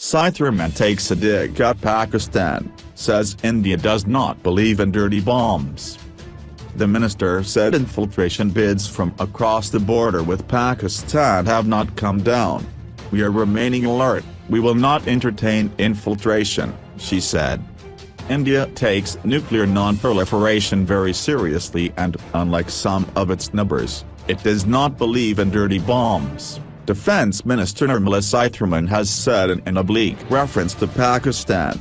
Sitharman takes a dig at Pakistan, says India does not believe in dirty bombs. The minister said infiltration bids from across the border with Pakistan have not come down. We are remaining alert, we will not entertain infiltration, she said. India takes nuclear non-proliferation very seriously and, unlike some of its neighbors, it does not believe in dirty bombs, Defense Minister Nirmala Sitharaman has said in an oblique reference to Pakistan.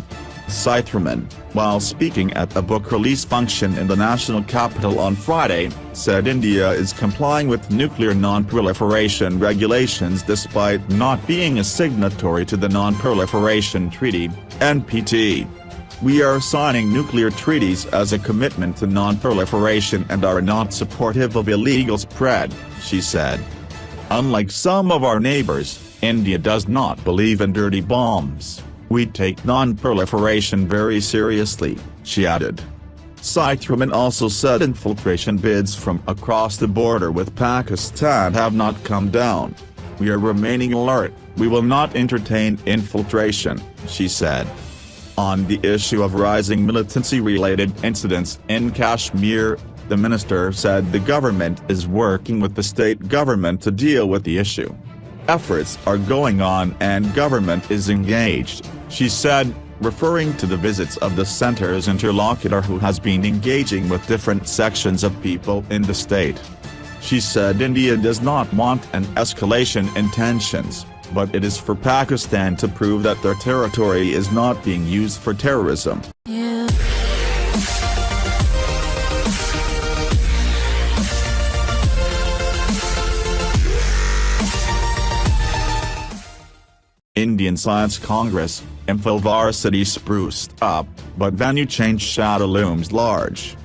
Sitharaman, while speaking at a book release function in the national capital on Friday, said India is complying with nuclear non-proliferation regulations despite not being a signatory to the Non-Proliferation Treaty, NPT. We are signing nuclear treaties as a commitment to non-proliferation and are not supportive of illegal spread, she said. Unlike some of our neighbors, India does not believe in dirty bombs. We take non-proliferation very seriously, she added. Sitharaman also said infiltration bids from across the border with Pakistan have not come down. We are remaining alert, we will not entertain infiltration, she said. On the issue of rising militancy-related incidents in Kashmir, the minister said the government is working with the state government to deal with the issue. Efforts are going on and government is engaged, she said, referring to the visits of the center's interlocutor who has been engaging with different sections of people in the state. She said India does not want an escalation in tensions, but it is for Pakistan to prove that their territory is not being used for terrorism. Indian Science Congress, Imphal Varsity spruced up, but venue change shadow looms large.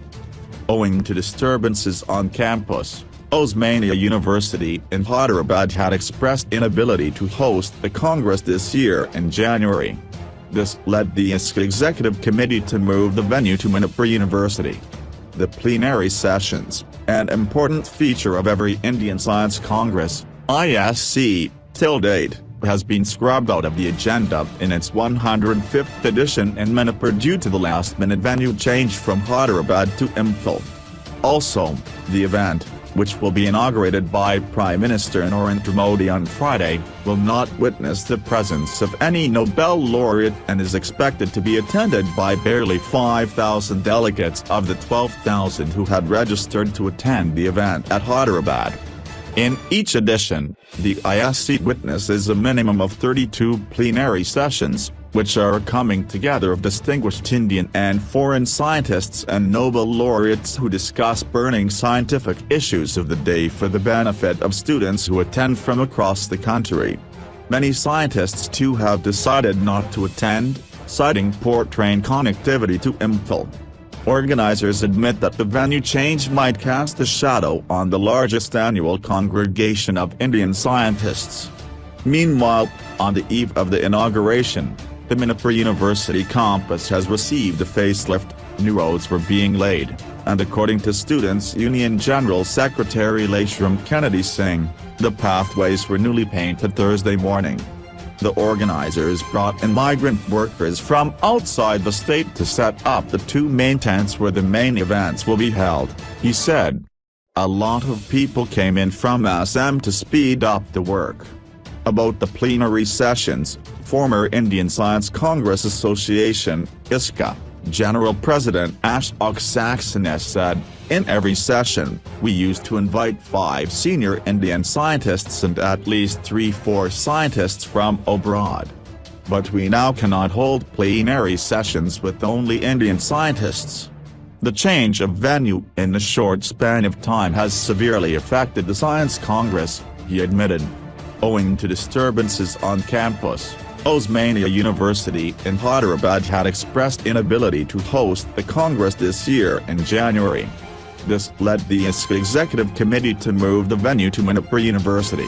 Owing to disturbances on campus, Osmania University in Hyderabad had expressed inability to host the Congress this year in January. This led the ISC Executive Committee to move the venue to Manipur University. The plenary sessions, an important feature of every Indian Science Congress, ISC, till date, has been scrubbed out of the agenda in its 105th edition in Manipur due to the last-minute venue change from Hyderabad to Imphal. Also, the event, which will be inaugurated by Prime Minister Narendra Modi on Friday, will not witness the presence of any Nobel laureate and is expected to be attended by barely 5,000 delegates of the 12,000 who had registered to attend the event at Hyderabad. In each edition, the ISC witnesses a minimum of 32 plenary sessions, which are a coming together of distinguished Indian and foreign scientists and Nobel laureates who discuss burning scientific issues of the day for the benefit of students who attend from across the country. Many scientists too have decided not to attend, citing poor train connectivity to Imphal. Organizers admit that the venue change might cast a shadow on the largest annual congregation of Indian scientists. Meanwhile, on the eve of the inauguration, the Manipur University campus has received a facelift, new roads were being laid, and according to Students' Union General Secretary Lashram Kennedy Singh, the pathways were newly painted Thursday morning. The organizers brought in migrant workers from outside the state to set up the two main tents where the main events will be held, he said. A lot of people came in from Assam to speed up the work. About the plenary sessions, former Indian Science Congress Association, ISCA, General President Ashok Saxena said, in every session, we used to invite 5 senior Indian scientists and at least 3-4 scientists from abroad. But we now cannot hold plenary sessions with only Indian scientists. The change of venue in a short span of time has severely affected the Science Congress, he admitted. Owing to disturbances on campus, Osmania University in Hyderabad had expressed inability to host the Congress this year in January. This led the ISC Executive Committee to move the venue to Manipur University.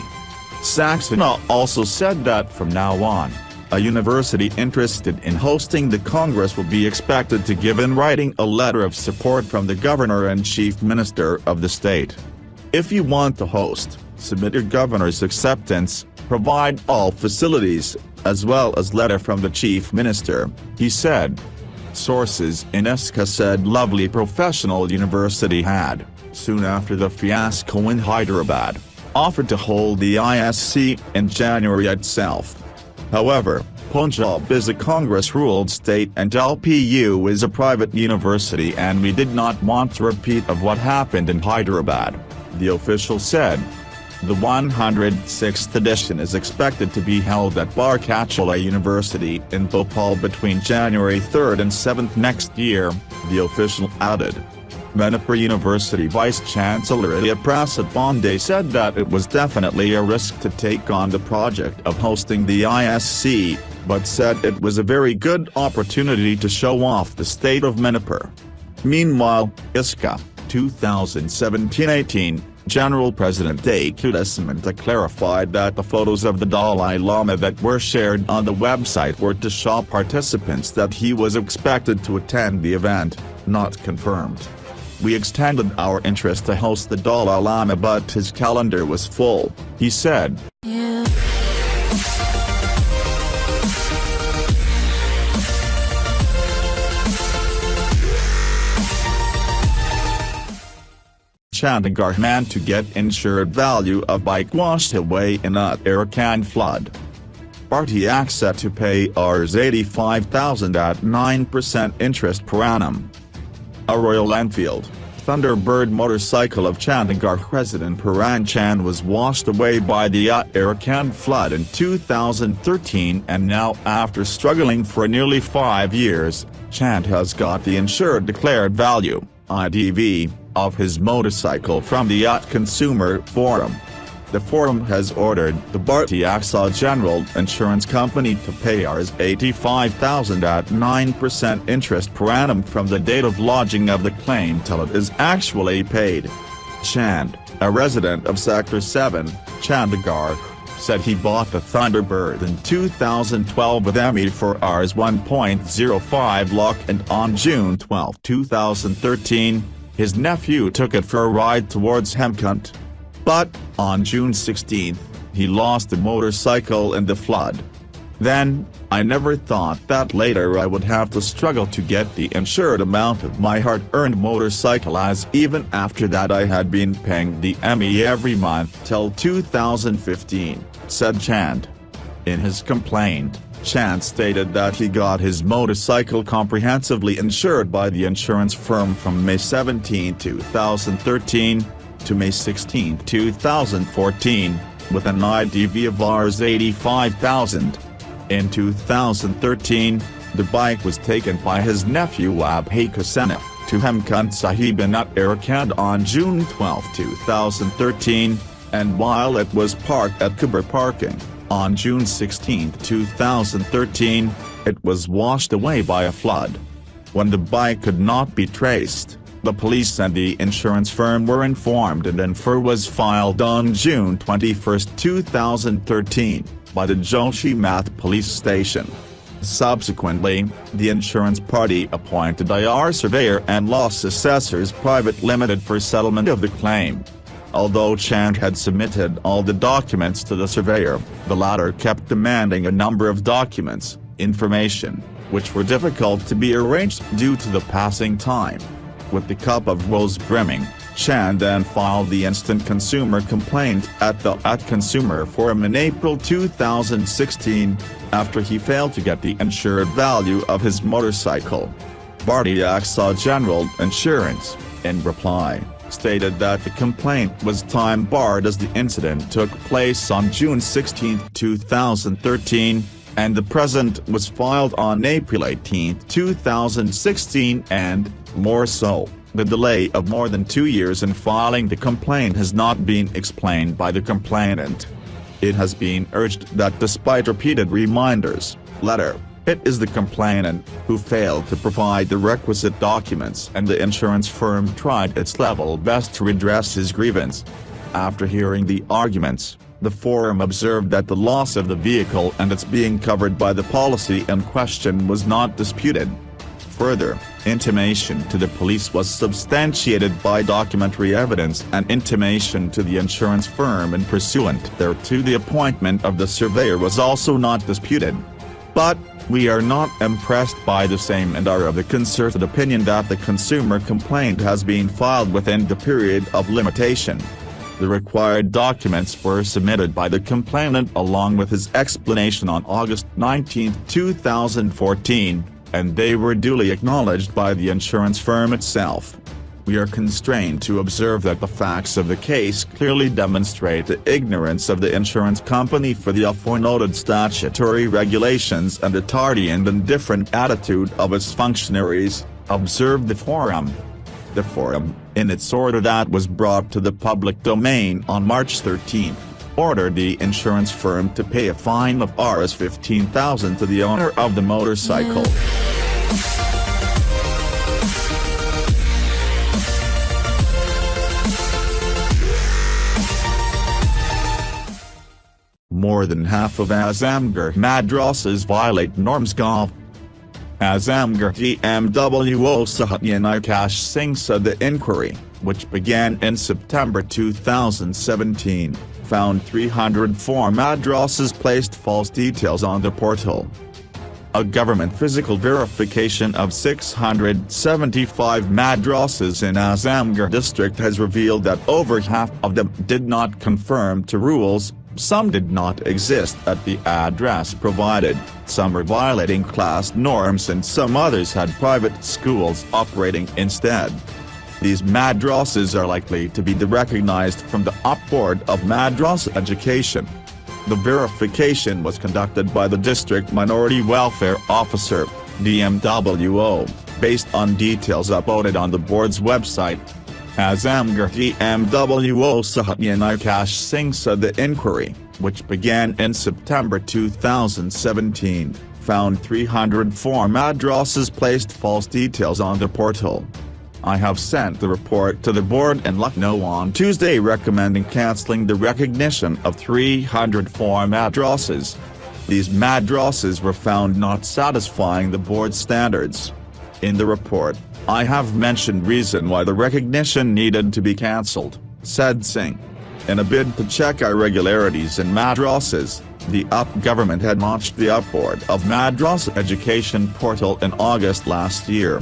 Saxena also said that from now on, a university interested in hosting the Congress will be expected to give in writing a letter of support from the Governor and Chief Minister of the state. If you want to host, submit your governor's acceptance, provide all facilities, as well as letter from the chief minister, he said. Sources in Iska said Lovely Professional University had, soon after the fiasco in Hyderabad, offered to hold the ISC in January itself. However, Punjab is a Congress-ruled state and LPU is a private university and we did not want a repeat of what happened in Hyderabad, the official said. The 106th edition is expected to be held at Barkatula University in Bhopal between January 3 and 7 next year, the official added. Manipur University Vice-Chancellor Ilya Prasad Bonde said that it was definitely a risk to take on the project of hosting the ISC, but said it was a very good opportunity to show off the state of Manipur. Meanwhile, ISKA, 2017-18, General President Dakuda Samanta clarified that the photos of the Dalai Lama that were shared on the website were to show participants that he was expected to attend the event, not confirmed. We extended our interest to host the Dalai Lama but his calendar was full, he said. Chandigarh man to get insured value of bike washed away in Uttarakhand flood. Bhartiyak set to pay Rs 85,000 at 9% interest per annum. A Royal Enfield, Thunderbird motorcycle of Chandigarh resident Paran Chan was washed away by the Uttarakhand flood in 2013 and now after struggling for nearly 5 years, Chan has got the insured declared value, IDV, of his motorcycle from the Yacht Consumer Forum. The forum has ordered the Bharti AXA General Insurance Company to pay Rs 85,000 at 9% interest per annum from the date of lodging of the claim till it is actually paid. Chand, a resident of Sector 7, Chandigarh, said he bought the Thunderbird in 2012 with ME for Rs 1.05 lakh and on June 12, 2013, his nephew took it for a ride towards Hemkunt. But, on June 16, he lost the motorcycle in the flood. Then, I never thought that later I would have to struggle to get the insured amount of my hard-earned motorcycle as even after that I had been paying the ME every month till 2015, said Chand. In his complaint, Chand stated that he got his motorcycle comprehensively insured by the insurance firm from May 17, 2013, to May 16, 2014, with an IDV of Rs 85,000. In 2013, the bike was taken by his nephew Abhay Kasena, to Hemkunt Sahib in Uttarakhand on June 12, 2013, and while it was parked at Kubber parking, on June 16, 2013, it was washed away by a flood. When the bike could not be traced, the police and the insurance firm were informed and an FIR was filed on June 21, 2013, by the Joshimath police station. Subsequently, the insurance party appointed IR surveyor and loss assessors private limited for settlement of the claim. Although Chand had submitted all the documents to the surveyor, the latter kept demanding a number of documents, information, which were difficult to be arranged due to the passing time. With the cup of woes brimming, Chand then filed the instant consumer complaint at the Consumer Forum in April 2016, after he failed to get the insured value of his motorcycle. Bharti AXA General Insurance, in reply, stated that the complaint was time-barred as the incident took place on June 16, 2013, and the present was filed on April 18, 2016 and, more so, the delay of more than 2 years in filing the complaint has not been explained by the complainant. It has been urged that despite repeated reminders, it is the complainant who failed to provide the requisite documents and the insurance firm tried its level best to redress his grievance. After hearing the arguments, the forum observed that the loss of the vehicle and its being covered by the policy in question was not disputed. Further, intimation to the police was substantiated by documentary evidence and intimation to the insurance firm in pursuant thereto. The appointment of the surveyor was also not disputed. But, we are not impressed by the same and are of the concerted opinion that the consumer complaint has been filed within the period of limitation. The required documents were submitted by the complainant along with his explanation on August 19, 2014. And they were duly acknowledged by the insurance firm itself. We are constrained to observe that the facts of the case clearly demonstrate the ignorance of the insurance company for the aforenoted statutory regulations and a tardy and indifferent attitude of its functionaries, observed the forum. The forum, in its order that was brought to the public domain on March 13, ordered the insurance firm to pay a fine of Rs 15,000 to the owner of the motorcycle. More than half of Azamgarh madrasas violate norms. Azamgarh DMWO Sahatyan Akash Singh said the inquiry, which began in September 2017, found 304 madrasas placed false details on the portal. A government physical verification of 675 madrasas in Azamgarh district has revealed that over half of them did not conform to rules, some did not exist at the address provided, some were violating class norms and some others had private schools operating instead. These madrasas are likely to be recognized from the Board of Madrasa Education. The verification was conducted by the District Minority Welfare Officer, DMWO, based on details uploaded on the board's website. Azamgarh DMWO Sahatyan Akash Singh said the inquiry, which began in September 2017, found 304 madrasas placed false details on the portal. I have sent the report to the board in Lucknow on Tuesday recommending cancelling the recognition of 304 madrasas. These madrasas were found not satisfying the board's standards. In the report, I have mentioned reason why the recognition needed to be cancelled, said Singh. In a bid to check irregularities in madrasas, the government had launched the Board of Madrasa Education portal in August last year.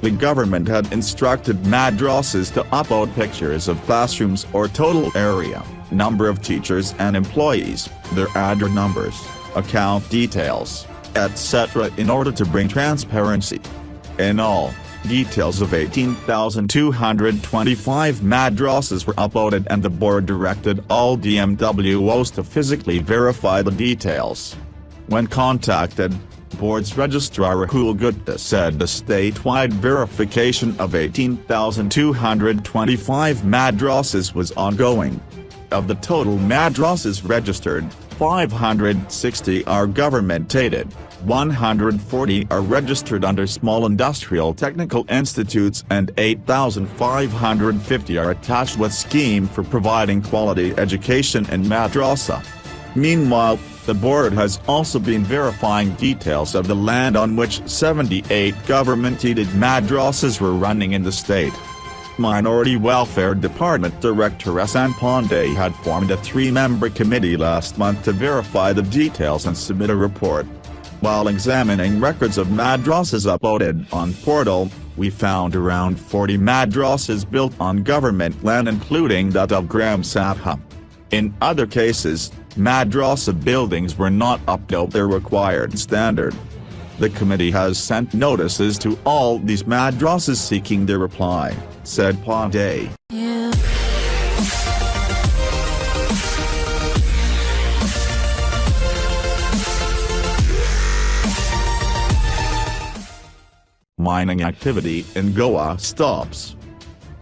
The government had instructed madrasas to upload pictures of classrooms or total area, number of teachers and employees, their address numbers, account details, etc. in order to bring transparency. In all, details of 18,225 madrasas were uploaded and the board directed all DMWOs to physically verify the details. When contacted, board's registrar Rahul Gupta said the statewide verification of 18,225 madrasas was ongoing. Of the total madrasas registered, 560 are government-aided, 140 are registered under small industrial technical institutes and 8,550 are attached with scheme for providing quality education in madrasa. Meanwhile, the board has also been verifying details of the land on which 78 government-aided madrasas were running in the state. Minority Welfare Department Director S.N. Pandey had formed a 3-member committee last month to verify the details and submit a report. While examining records of madrasas uploaded on portal, we found around 40 madrasas built on government land including that of Gram Sabha. In other cases, madrasa buildings were not up to their required standard. The committee has sent notices to all these madrasas seeking their reply, said Pandey. Mining activity in Goa stops.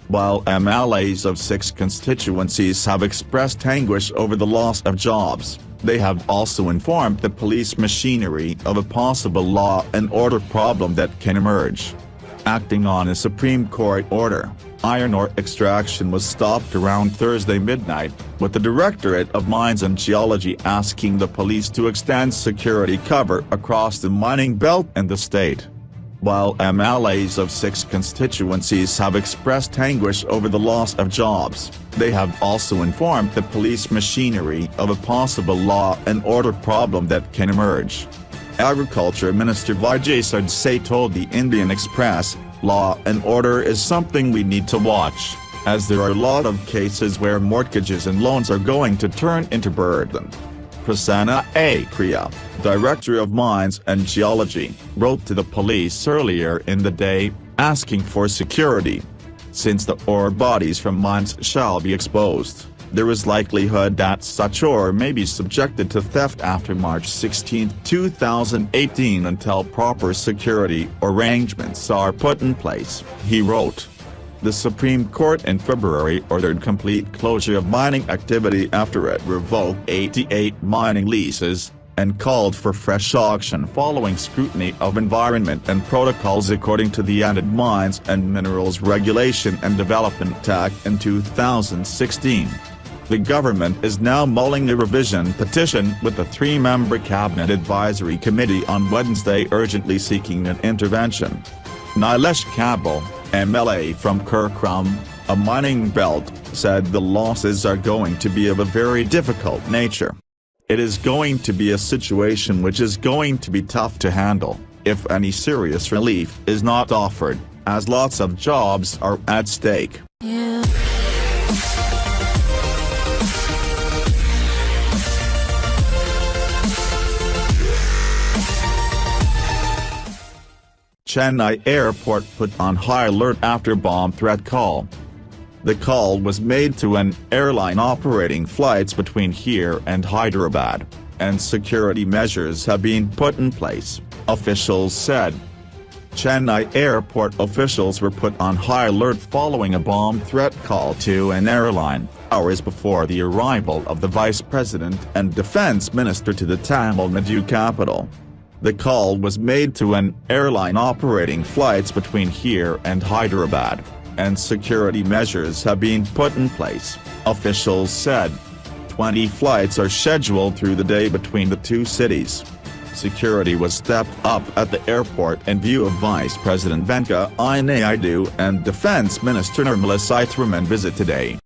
While MLAs of 6 constituencies have expressed anguish over the loss of jobs, they have also informed the police machinery of a possible law and order problem that can emerge. Acting on a Supreme Court order, iron ore extraction was stopped around Thursday midnight, with the Directorate of Mines and Geology asking the police to extend security cover across the mining belt in the state. While MLAs of 6 constituencies have expressed anguish over the loss of jobs, they have also informed the police machinery of a possible law and order problem that can emerge. Agriculture Minister Vijay Sardesai told the Indian Express, "Law and order is something we need to watch, as there are a lot of cases where mortgages and loans are going to turn into burden." Prasanna A. Kriya, Director of Mines and Geology, wrote to the police earlier in the day, asking for security. Since the ore bodies from mines shall be exposed, there is likelihood that such ore may be subjected to theft after March 16, 2018 until proper security arrangements are put in place, he wrote. The Supreme Court in February ordered complete closure of mining activity after it revoked 88 mining leases, and called for fresh auction following scrutiny of environment and protocols according to the added Mines and Minerals Regulation and Development Act in 2016. The government is now mulling a revision petition with a 3-member Cabinet Advisory Committee on Wednesday urgently seeking an intervention. Nilesh Kabul, MLA from Kirkram, a mining belt, said the losses are going to be of a very difficult nature. It is going to be a situation which is going to be tough to handle, if any serious relief is not offered, as lots of jobs are at stake. Chennai Airport put on high alert after bomb threat call. The call was made to an airline operating flights between here and Hyderabad, and security measures have been put in place, officials said. Chennai Airport officials were put on high alert following a bomb threat call to an airline, hours before the arrival of the Vice President and Defence Minister to the Tamil Nadu capital. The call was made to an airline operating flights between here and Hyderabad, and security measures have been put in place, officials said. 20 flights are scheduled through the day between the two cities. Security was stepped up at the airport in view of Vice President Venkaiah Naidu and Defence Minister Nirmala Sitharaman visit today.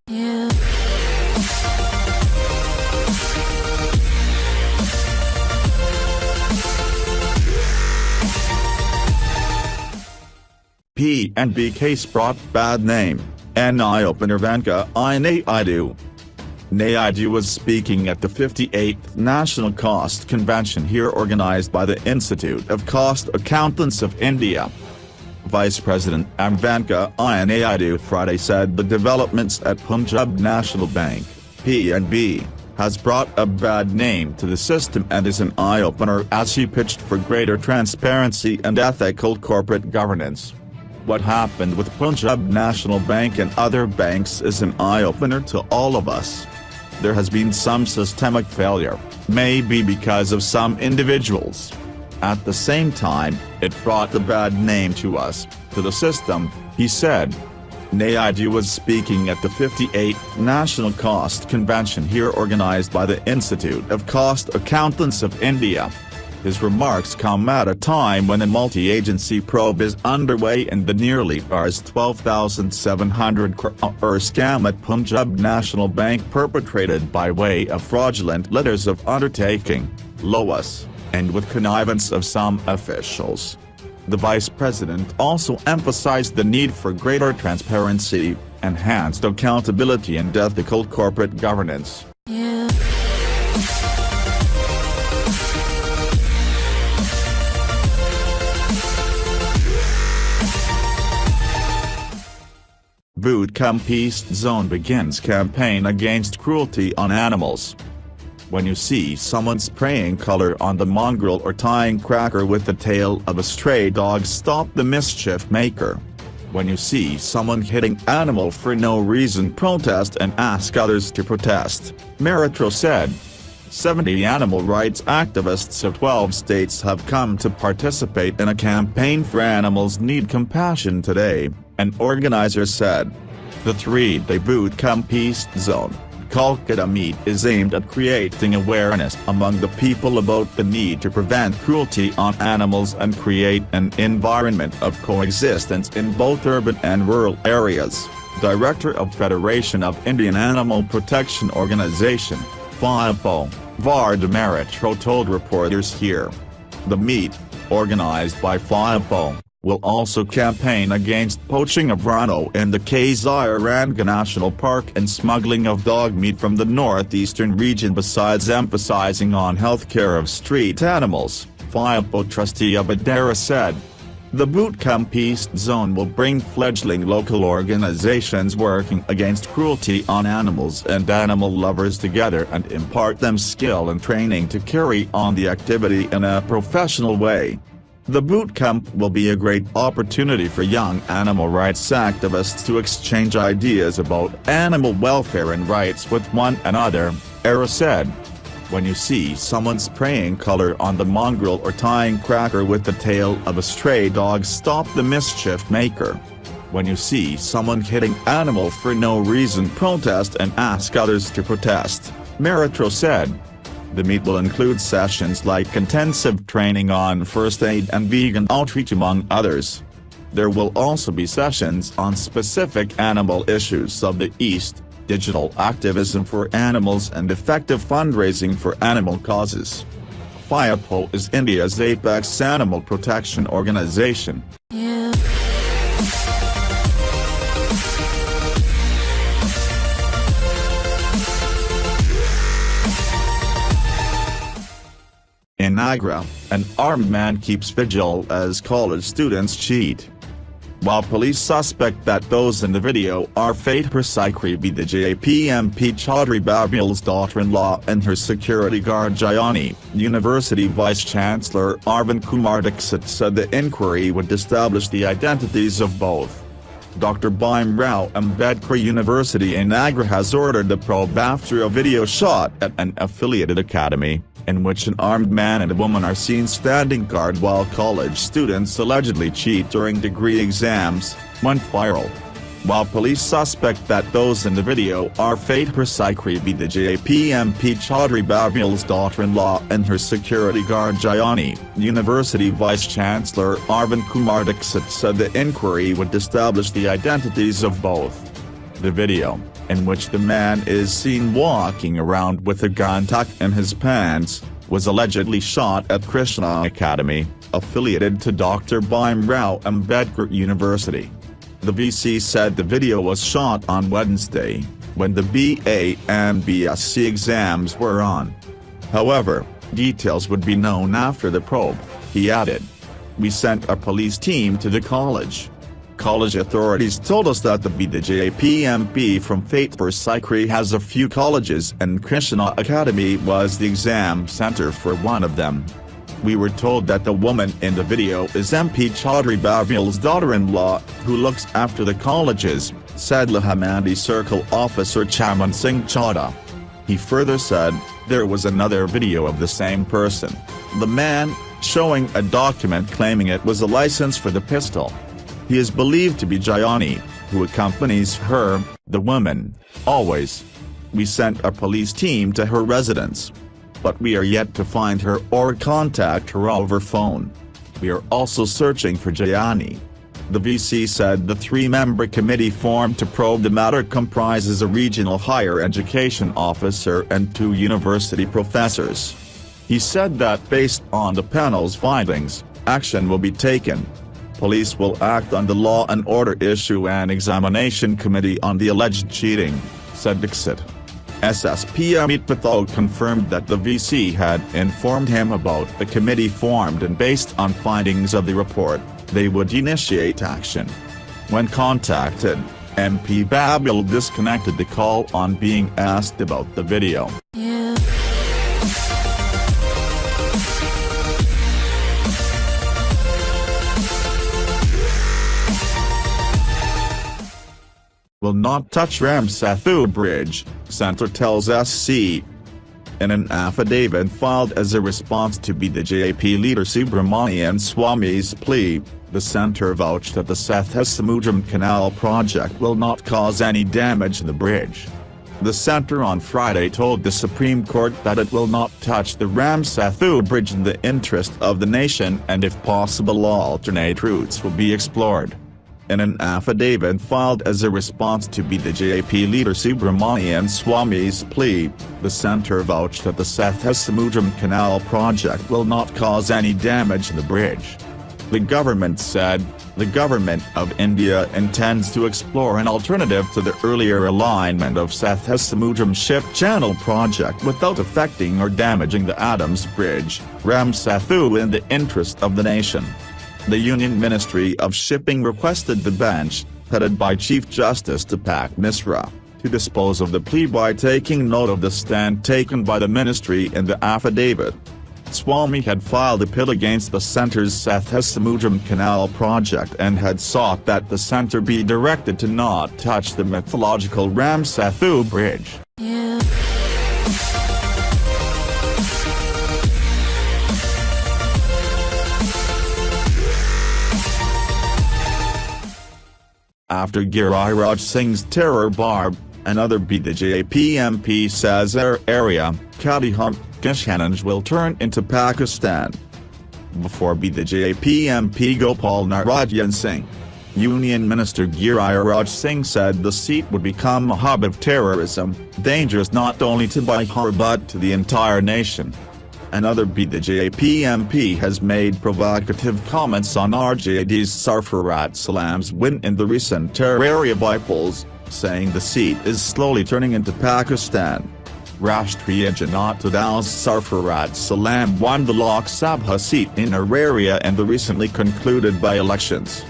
PNB case brought bad name, an eye-opener. Venkaiah Naidu. Naidu was speaking at the 58th National Cost Convention here organized by the Institute of Cost Accountants of India. Vice President Venkaiah Naidu Friday said the developments at Punjab National Bank, PNB, has brought a bad name to the system and is an eye-opener as he pitched for greater transparency and ethical corporate governance. What happened with Punjab National Bank and other banks is an eye-opener to all of us. There has been some systemic failure, maybe because of some individuals. At the same time, it brought a bad name to us, to the system, he said. Naidu was speaking at the 58th National Cost Convention here organized by the Institute of Cost Accountants of India. His remarks come at a time when a multi-agency probe is underway in the nearly Rs 12,700 crore scam at Punjab National Bank perpetrated by way of fraudulent letters of undertaking, LOAs, and with connivance of some officials. The Vice President also emphasized the need for greater transparency, enhanced accountability and ethical corporate governance. Bootcamp East Zone begins campaign against cruelty on animals. When you see someone spraying color on the mongrel or tying cracker with the tail of a stray dog, stop the mischief maker. When you see someone hitting animal for no reason, protest and ask others to protest, Maritro said. 70 animal rights activists of 12 states have come to participate in a campaign for Animals Need Compassion today, an organizer said. The 3-day Bootcamp East Zone Kolkata meet is aimed at creating awareness among the people about the need to prevent cruelty on animals and create an environment of coexistence in both urban and rural areas, Director of Federation of Indian Animal Protection Organization, FIAPO, Vardhamaritro told reporters here. The meet, organized by FIAPO, will also campaign against poaching of rhino in the Kaziranga National Park and smuggling of dog meat from the northeastern region, besides emphasizing on health care of street animals, FIAPO trustee Abadera said. The bootcamp East Zone will bring fledgling local organizations working against cruelty on animals and animal lovers together and impart them skill and training to carry on the activity in a professional way. The bootcamp will be a great opportunity for young animal rights activists to exchange ideas about animal welfare and rights with one another, Era said. When you see someone spraying color on the mongrel or tying cracker with the tail of a stray dog, stop the mischief maker. When you see someone hitting animal for no reason, protest and ask others to protest, Maritro said. The meet will include sessions like intensive training on first aid and vegan outreach among others. There will also be sessions on specific animal issues of the East, digital activism for animals and effective fundraising for animal causes. FIAPO is India's apex animal protection organization. In Agra, an armed man keeps vigil as college students cheat. While police suspect that those in the video are Fate Persikri be the JPMP Chaudhry Babil's daughter-in-law and her security guard Jayani, University Vice-Chancellor Arvind Kumar Dixit said the inquiry would establish the identities of both. Dr. Bhim Rao Ambedkar University in Agra has ordered the probe after a video shot at an affiliated academy, in which an armed man and a woman are seen standing guard while college students allegedly cheat during degree exams, went viral. While police suspect that those in the video are Fate Persikri be the JPMP Chaudhry Babil's daughter-in-law and her security guard Jayani, University Vice-Chancellor Arvind Kumar Dixit said the inquiry would establish the identities of both. The video, in which the man is seen walking around with a gun tucked in his pants, was allegedly shot at Krishna Academy, affiliated to Dr. Bhim Rao Ambedkar University. The VC said the video was shot on Wednesday, when the BA and BSc exams were on. However, details would be known after the probe, he added. We sent a police team to the college. College authorities told us that the JPMP from Fate Persikri has a few colleges and Krishna Academy was the exam center for one of them. We were told that the woman in the video is MP Chaudhry Babil's daughter-in-law, who looks after the colleges, said Lahamandi Circle Officer Chaman Singh Chadha. He further said, there was another video of the same person, the man, showing a document claiming it was a license for the pistol. He is believed to be Jayani, who accompanies her, the woman, always. We sent a police team to her residence. But we are yet to find her or contact her over phone. We are also searching for Jayani. The VC said the three-member committee formed to probe the matter comprises a regional higher education officer and 2 university professors. He said that based on the panel's findings, action will be taken. Police will act on the law and order issue an examination committee on the alleged cheating, said Dixit. SSP Amit Pathol confirmed that the VC had informed him about the committee formed and based on findings of the report, they would initiate action. When contacted, MP Babil disconnected the call on being asked about the video. Will not touch Ram Setu Bridge, Centre tells SC. In an affidavit filed as a response to BJP leader Subramanian Swamy's plea, the centre vouched that the Setu Samudram Canal project will not cause any damage to the bridge. The centre on Friday told the Supreme Court that it will not touch the Ram-Setu bridge in the interest of the nation, and if possible alternate routes will be explored. In an affidavit filed as a response to BJP leader Subramanian Swamy's plea, the centre vouched that the Sethas-Samudram Canal project will not cause any damage to the bridge. The government said, the Government of India intends to explore an alternative to the earlier alignment of Sethas-Samudram Ship Channel project without affecting or damaging the Adams Bridge, Ram-Setu, in the interest of the nation. The Union Ministry of Shipping requested the bench, headed by Chief Justice Deepak Misra, to dispose of the plea by taking note of the stand taken by the ministry in the affidavit. Swamy had filed appeal against the centre's Sethas-Samudram Canal project and had sought that the centre be directed to not touch the mythological Ram-Setu bridge. After Giriraj Singh's terror barb, another BJP MP says area, Katihar, Kishanganj will turn into Pakistan. Before BJP MP Gopal Narayan Singh, Union Minister Giriraj Singh said the seat would become a hub of terrorism, dangerous not only to Bihar but to the entire nation. Another BJP MP has made provocative comments on RJD's Sarfaraz Salam's win in the recent terror area by-polls, saying the seat is slowly turning into Pakistan. Rashtriya Janata Dal's Sarfaraz Salam won the Lok Sabha seat in Araria and the recently concluded by-elections.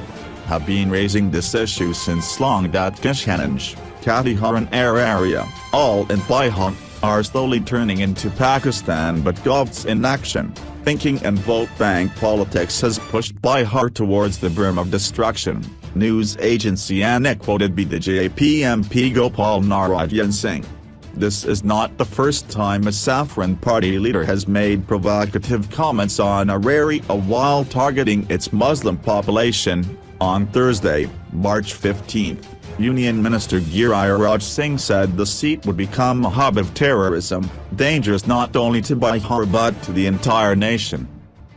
Have been raising this issue since long that Kishanganj, Katihar and Araria, all in Bihar, are slowly turning into Pakistan, but gov's inaction, thinking and vote bank politics has pushed Bihar towards the brink of destruction, news agency ANA quoted BJP MP Gopal Narayan Singh. This is not the first time a Saffron Party leader has made provocative comments on Araria while targeting its Muslim population. On Thursday, March 15, Union Minister Giriraj Singh said the seat would become a hub of terrorism, dangerous not only to Bihar but to the entire nation.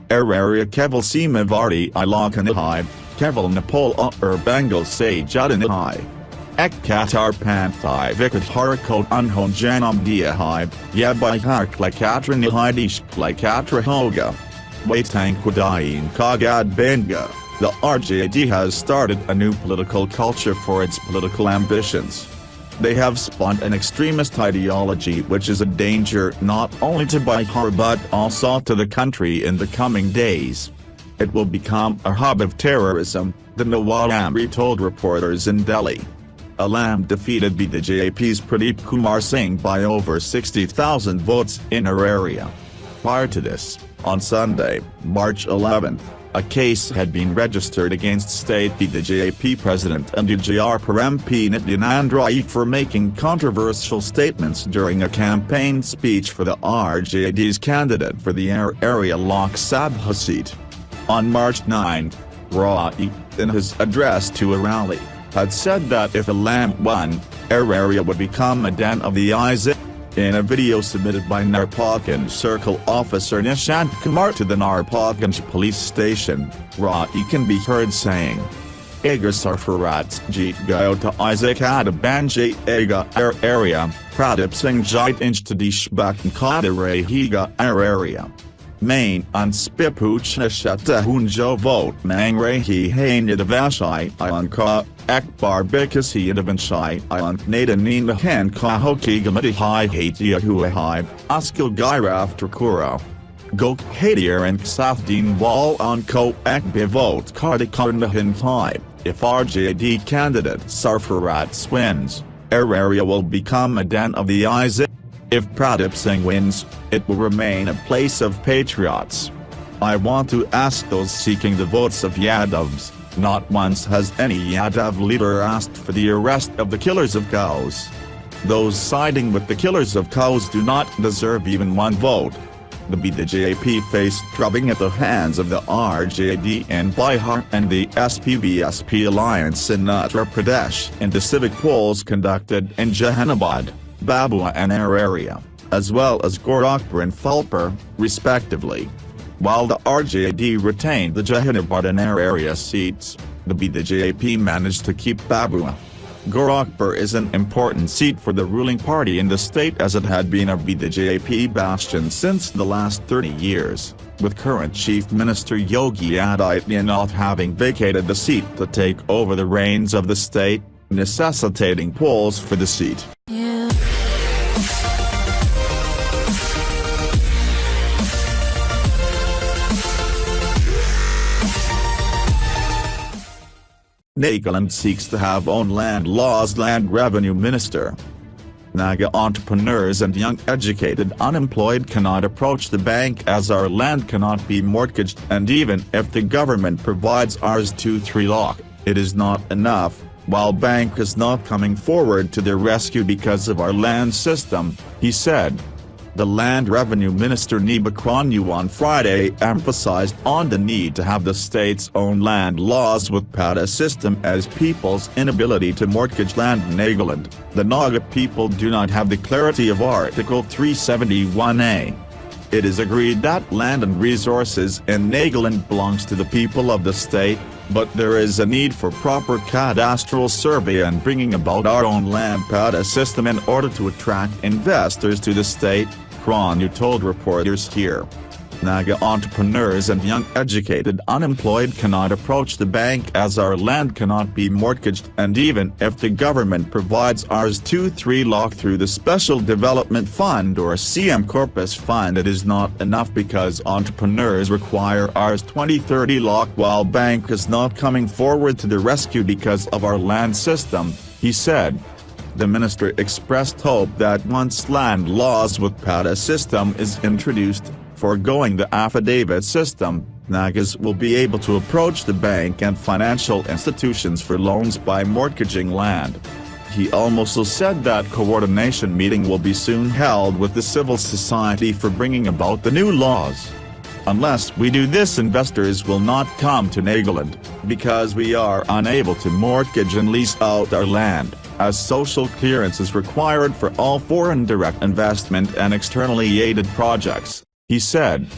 Araria Keval Seemavarti Ilakanihai, Keval Nepal Bengal Se Judinihai. Ek Qatar Panthai Vikat Harakot Unhon Janam Diahai, Yabihar Klakatra Nihaidish Klakatra Hoga. Waitankwadai Kagad Benga. The RJD has started a new political culture for its political ambitions. They have spawned an extremist ideology which is a danger not only to Bihar but also to the country in the coming days. It will become a hub of terrorism, the Nawaz Amri told reporters in Delhi. Alam defeated BJP's Pradeep Kumar Singh by over 60,000 votes in Araria. Prior to this, on Sunday, March 11, a case had been registered against state BJP President and UJR MP Nityanand Rai for making controversial statements during a campaign speech for the RJD's candidate for the area Lok Sabha seat. On March 9, Rai, in his address to a rally, had said that if Alam won, Araria would become a den of the ISIS. In a video submitted by Narpaganj Circle Officer Nishant Kumar to the Narpaganj police station, Rai can be heard saying, Agar Sarfaraz Jeet Gayo to Isaac Adabanj Aga Area, Pradip Singh Jait Inch to Dishbak and Kadare Higa Area. Main Unspipuchna Shatahunjo vote Mang Rehi Hainidavashai Ianka, Akbar Bikasi Idavanshai Iank Nadanina Han Kahoki Gamati Hai Hatia Huahai, Askil Gairaf Trakuro. Gok Hadir and Safdin Wal on Ko Akbi vote Kardikarnahin Hai. If RJD candidate Sarfaraz wins, Araria will become a den of the ISIS. If Pradip Singh wins, it will remain a place of patriots. I want to ask those seeking the votes of Yadavs, not once has any Yadav leader asked for the arrest of the killers of cows. Those siding with the killers of cows do not deserve even one vote. The BJP faced drubbing at the hands of the RJD in Bihar and the SP-BSP alliance in Uttar Pradesh in the civic polls conducted in Jahanabad. Babua and Ahir area, as well as Gorakhpur and Phulpur, respectively. While the RJD retained the Jehanabad and Ahir area seats, the BJP managed to keep Babua. Gorakhpur is an important seat for the ruling party in the state as it had been a BJP bastion since the last 30 years, with current Chief Minister Yogi Adityanath having vacated the seat to take over the reins of the state, necessitating polls for the seat. Nagaland seeks to have own land laws. Land Revenue Minister. Naga entrepreneurs and young educated unemployed cannot approach the bank as our land cannot be mortgaged, and even if the government provides Rs 2-3 lakh, it is not enough, while bank is not coming forward to their rescue because of our land system, he said. The Land Revenue Minister Niba Kranyu on Friday emphasized on the need to have the state's own land laws with PATA system as people's inability to mortgage land in Nagaland. The Naga people do not have the clarity of Article 371A. It is agreed that land and resources in Nagaland belongs to the people of the state, but there is a need for proper cadastral survey and bringing about our own land PATA system in order to attract investors to the state, Kranyu told reporters here. Naga entrepreneurs and young educated unemployed cannot approach the bank as our land cannot be mortgaged, and even if the government provides Rs 2-3 lakh through the Special Development Fund or CM Corpus Fund, it is not enough because entrepreneurs require Rs 20-30 lakh while bank is not coming forward to the rescue because of our land system, he said. The minister expressed hope that once land laws with PATA system is introduced, foregoing the affidavit system, Nagas will be able to approach the bank and financial institutions for loans by mortgaging land. He also said that coordination meeting will be soon held with the civil society for bringing about the new laws. Unless we do this, investors will not come to Nagaland, because we are unable to mortgage and lease out our land, as social clearance is required for all foreign direct investment and externally aided projects, he said.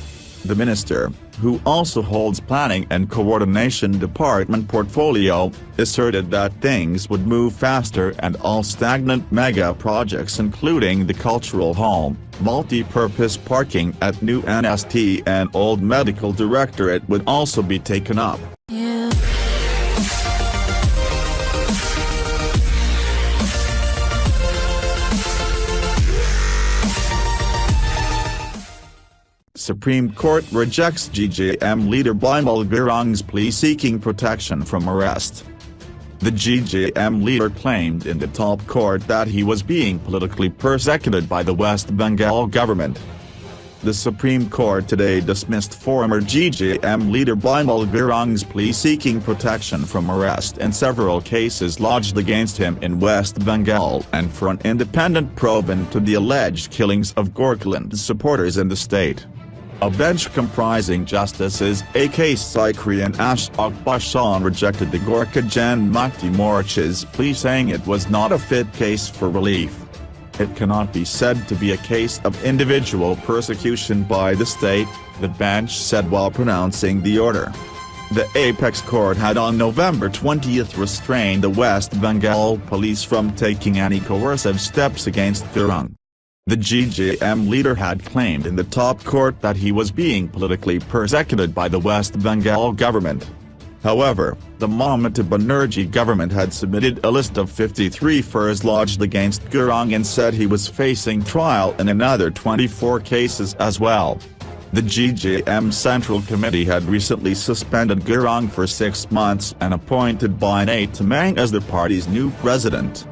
The minister, who also holds planning and coordination department portfolio, asserted that things would move faster and all stagnant mega projects including the cultural home, multi-purpose parking at New NST and Old Medical Directorate would also be taken up. Supreme Court rejects GJM leader Bimal Gurung's plea seeking protection from arrest. The GJM leader claimed in the top court that he was being politically persecuted by the West Bengal government. The Supreme Court today dismissed former GJM leader Bimal Gurung's plea seeking protection from arrest in several cases lodged against him in West Bengal and for an independent probe into the alleged killings of Gorkhaland supporters in the state. A bench comprising Justices A.K. Sikri and Ashok Bhushan rejected the Gorkha Jan Mukti Morcha's plea, saying it was not a fit case for relief. It cannot be said to be a case of individual persecution by the state, the bench said while pronouncing the order. The apex court had on November 20 restrained the West Bengal police from taking any coercive steps against Gurung. The GJM leader had claimed in the top court that he was being politically persecuted by the West Bengal government. However, the Mamata Banerjee government had submitted a list of 53 FIRs lodged against Gurung and said he was facing trial in another 24 cases as well. The GJM Central Committee had recently suspended Gurung for 6 months and appointed Binay Tamang as the party's new president.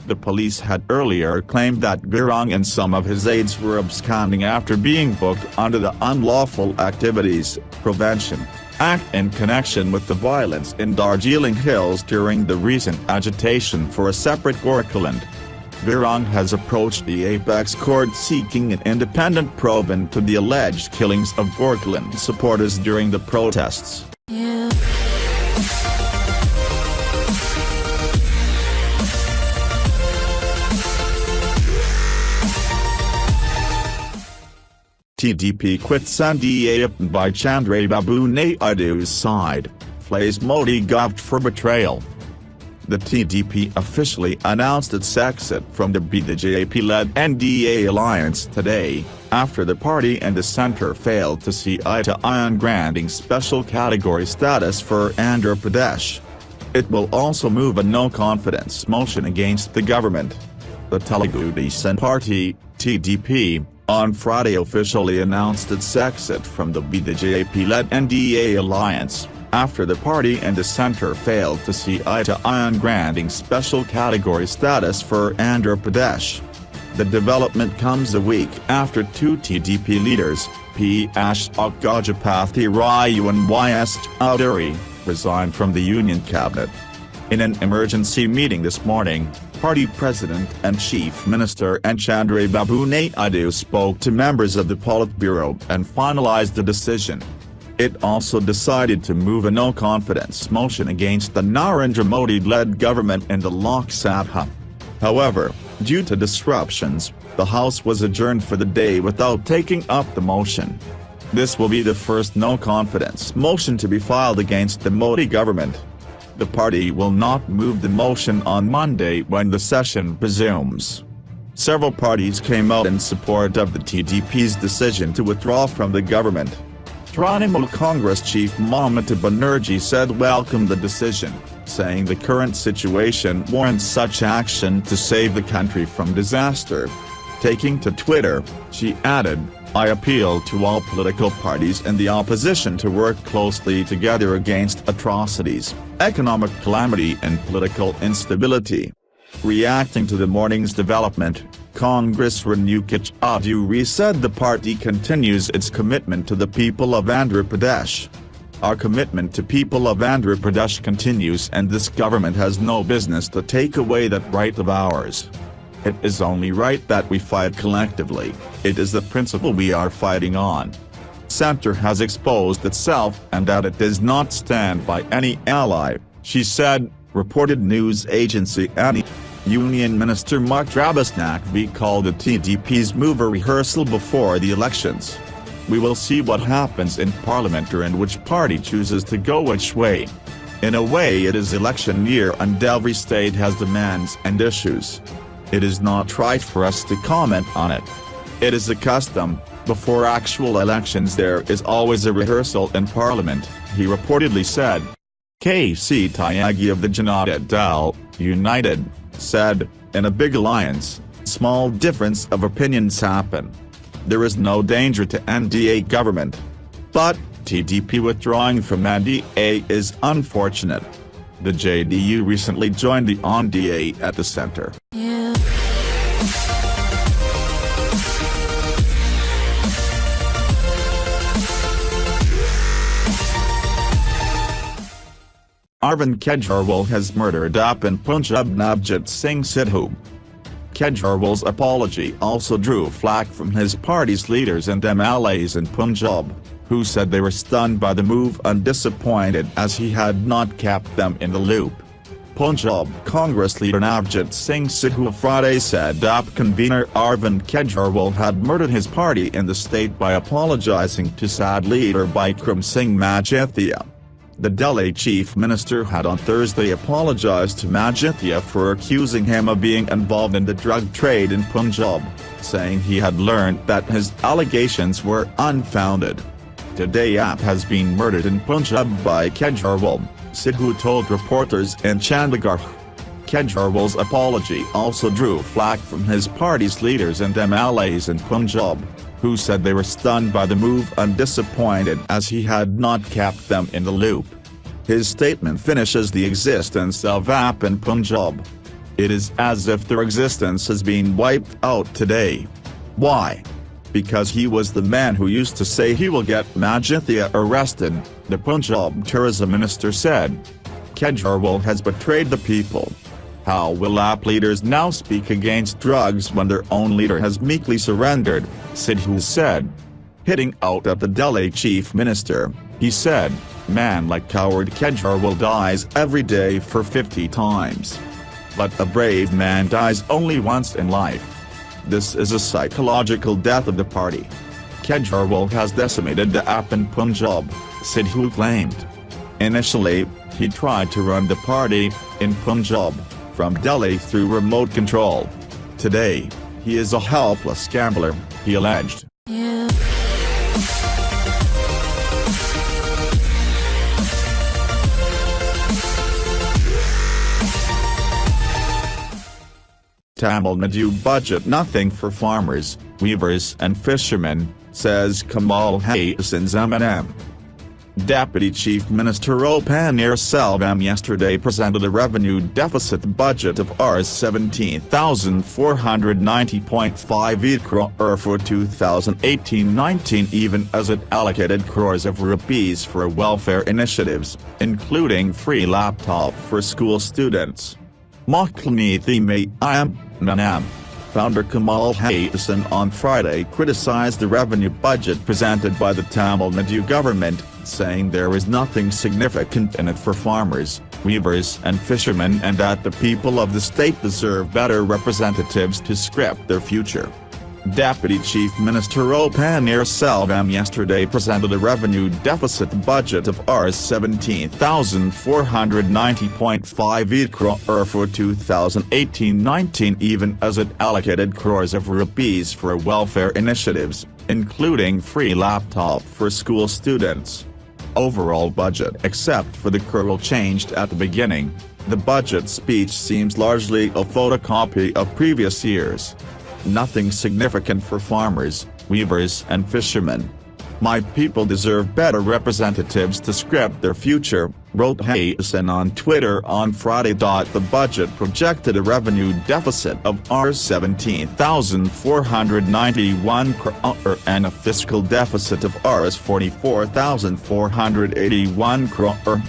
The police had earlier claimed that Gurung and some of his aides were absconding after being booked under the Unlawful Activities Prevention Act in connection with the violence in Darjeeling Hills during the recent agitation for a separate Gorkhaland. Gurung has approached the apex court seeking an independent probe into the alleged killings of Gorkhaland supporters during the protests. TDP quits NDA by Chandrababu Naidu's side, flays Modi government for betrayal. The TDP officially announced its exit from the BJP-led NDA alliance today, after the party and the centre failed to see eye-to-eye on granting special category status for Andhra Pradesh. It will also move a no-confidence motion against the government. The Telugu Desam Party, TDP, on Friday officially announced its exit from the BJP-led NDA alliance, after the party and the centre failed to see eye-to-eye on granting special category status for Andhra Pradesh. The development comes a week after two TDP leaders, P. Ashok Gajapathy Raju and Y.S. Chowdhury, resigned from the union cabinet. In an emergency meeting this morning, party president and chief minister N. Chandrababu Naidu spoke to members of the Politburo and finalized the decision. It also decided to move a no-confidence motion against the Narendra Modi-led government in the Lok Sabha. However, due to disruptions, the House was adjourned for the day without taking up the motion. This will be the first no-confidence motion to be filed against the Modi government. The party will not move the motion on Monday when the session resumes. Several parties came out in support of the TDP's decision to withdraw from the government. Trinamool Congress chief Mamata Banerjee said welcomed the decision, saying the current situation warrants such action to save the country from disaster. Taking to Twitter, she added, "I appeal to all political parties in the opposition to work closely together against atrocities, economic calamity and political instability." Reacting to the morning's development, Congressman Ukich Chowdhury said the party continues its commitment to the people of Andhra Pradesh. "Our commitment to people of Andhra Pradesh continues and this government has no business to take away that right of ours. It is only right that we fight collectively, it is the principle we are fighting on. Centre has exposed itself and that it does not stand by any ally," she said, reported news agency ANI. Union Minister Mark Rabasnakvi called the TDP's move a rehearsal before the elections. "We will see what happens in Parliament or in which party chooses to go which way. In a way it is election year and every state has demands and issues. It is not right for us to comment on it. It is a custom, before actual elections there is always a rehearsal in Parliament," he reportedly said. KC Tyagi of the Janata Dal, United, said, "In a big alliance, small difference of opinions happen. There is no danger to NDA government. But, TDP withdrawing from NDA is unfortunate. The JDU recently joined the NDA at the centre." Arvind Kejriwal has murdered up in Punjab Navjot Singh Sidhu. Kejriwal's apology also drew flack from his party's leaders and MLAs in Punjab, who said they were stunned by the move and disappointed as he had not kept them in the loop. Punjab Congress leader Navjot Singh Sidhu Friday said UP convener Arvind Kejriwal had murdered his party in the state by apologizing to SAD leader Bikram Singh Majithia. The Delhi chief minister had on Thursday apologized to Majithia for accusing him of being involved in the drug trade in Punjab, saying he had learned that his allegations were unfounded. "Today UP has been murdered in Punjab by Kejriwal," Sidhu told reporters in Chandigarh. Kejriwal's apology also drew flack from his party's leaders and MLAs in Punjab, who said they were stunned by the move and disappointed as he had not kept them in the loop. His statement finishes the existence of UP in Punjab. "It is as if their existence has been wiped out today. Why? Because he was the man who used to say he will get Majithia arrested," the Punjab tourism minister said. "Kejriwal has betrayed the people. How will UP leaders now speak against drugs when their own leader has meekly surrendered," Sidhu said. Hitting out at the Delhi chief minister, he said, "Man like coward Kejriwal dies every day for 50 times. But a brave man dies only once in life. This is a psychological death of the party. Kejriwal has decimated the app in Punjab, Sidhu claimed. Initially, he tried to run the party, in Punjab, from Delhi through remote control. Today, he is a helpless gambler, he alleged. Tamil Nadu budget nothing for farmers, weavers and fishermen, says Kamal Hassan's M&M. Deputy Chief Minister O. Paneerselvam yesterday presented a revenue deficit budget of Rs 17,490.58 crore for 2018-19 even as it allocated crores of rupees for welfare initiatives, including free laptop for school students. Mukhniti Mai M&M founder Kamal Hassan on Friday criticized the revenue budget presented by the Tamil Nadu government, saying there is nothing significant in it for farmers, weavers and fishermen and that the people of the state deserve better representatives to script their future. Deputy Chief Minister O. Paneerselvam yesterday presented a revenue deficit budget of Rs 17,490.58 crore for 2018-19 even as it allocated crores of rupees for welfare initiatives, including free laptop for school students. Overall budget except for the crore changed at the beginning, the budget speech seems largely a photocopy of previous years. Nothing significant for farmers, weavers and fishermen. My people deserve better representatives to script their future, wrote Hassan on Twitter on Friday. The budget projected a revenue deficit of Rs 17,491 crore and a fiscal deficit of Rs 44,481 crore.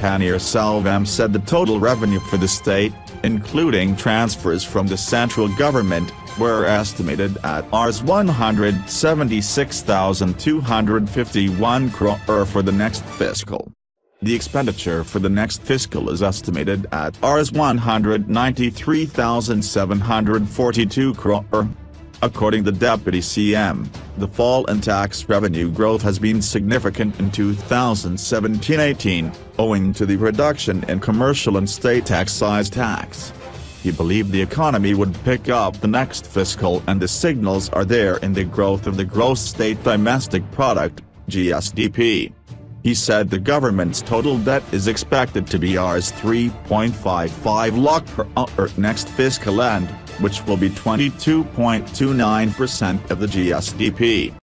Paneerselvam said the total revenue for the state, including transfers from the central government, were estimated at Rs 176,251 crore for the next fiscal. The expenditure for the next fiscal is estimated at Rs 193,742 crore. According to Deputy CM, the fall in tax revenue growth has been significant in 2017-18, owing to the reduction in commercial and state excise tax. He believed the economy would pick up the next fiscal and the signals are there in the growth of the gross state domestic product, GSDP. He said the government's total debt is expected to be Rs 3.55 lakh crore next fiscal end, which will be 22.29% of the GSDP.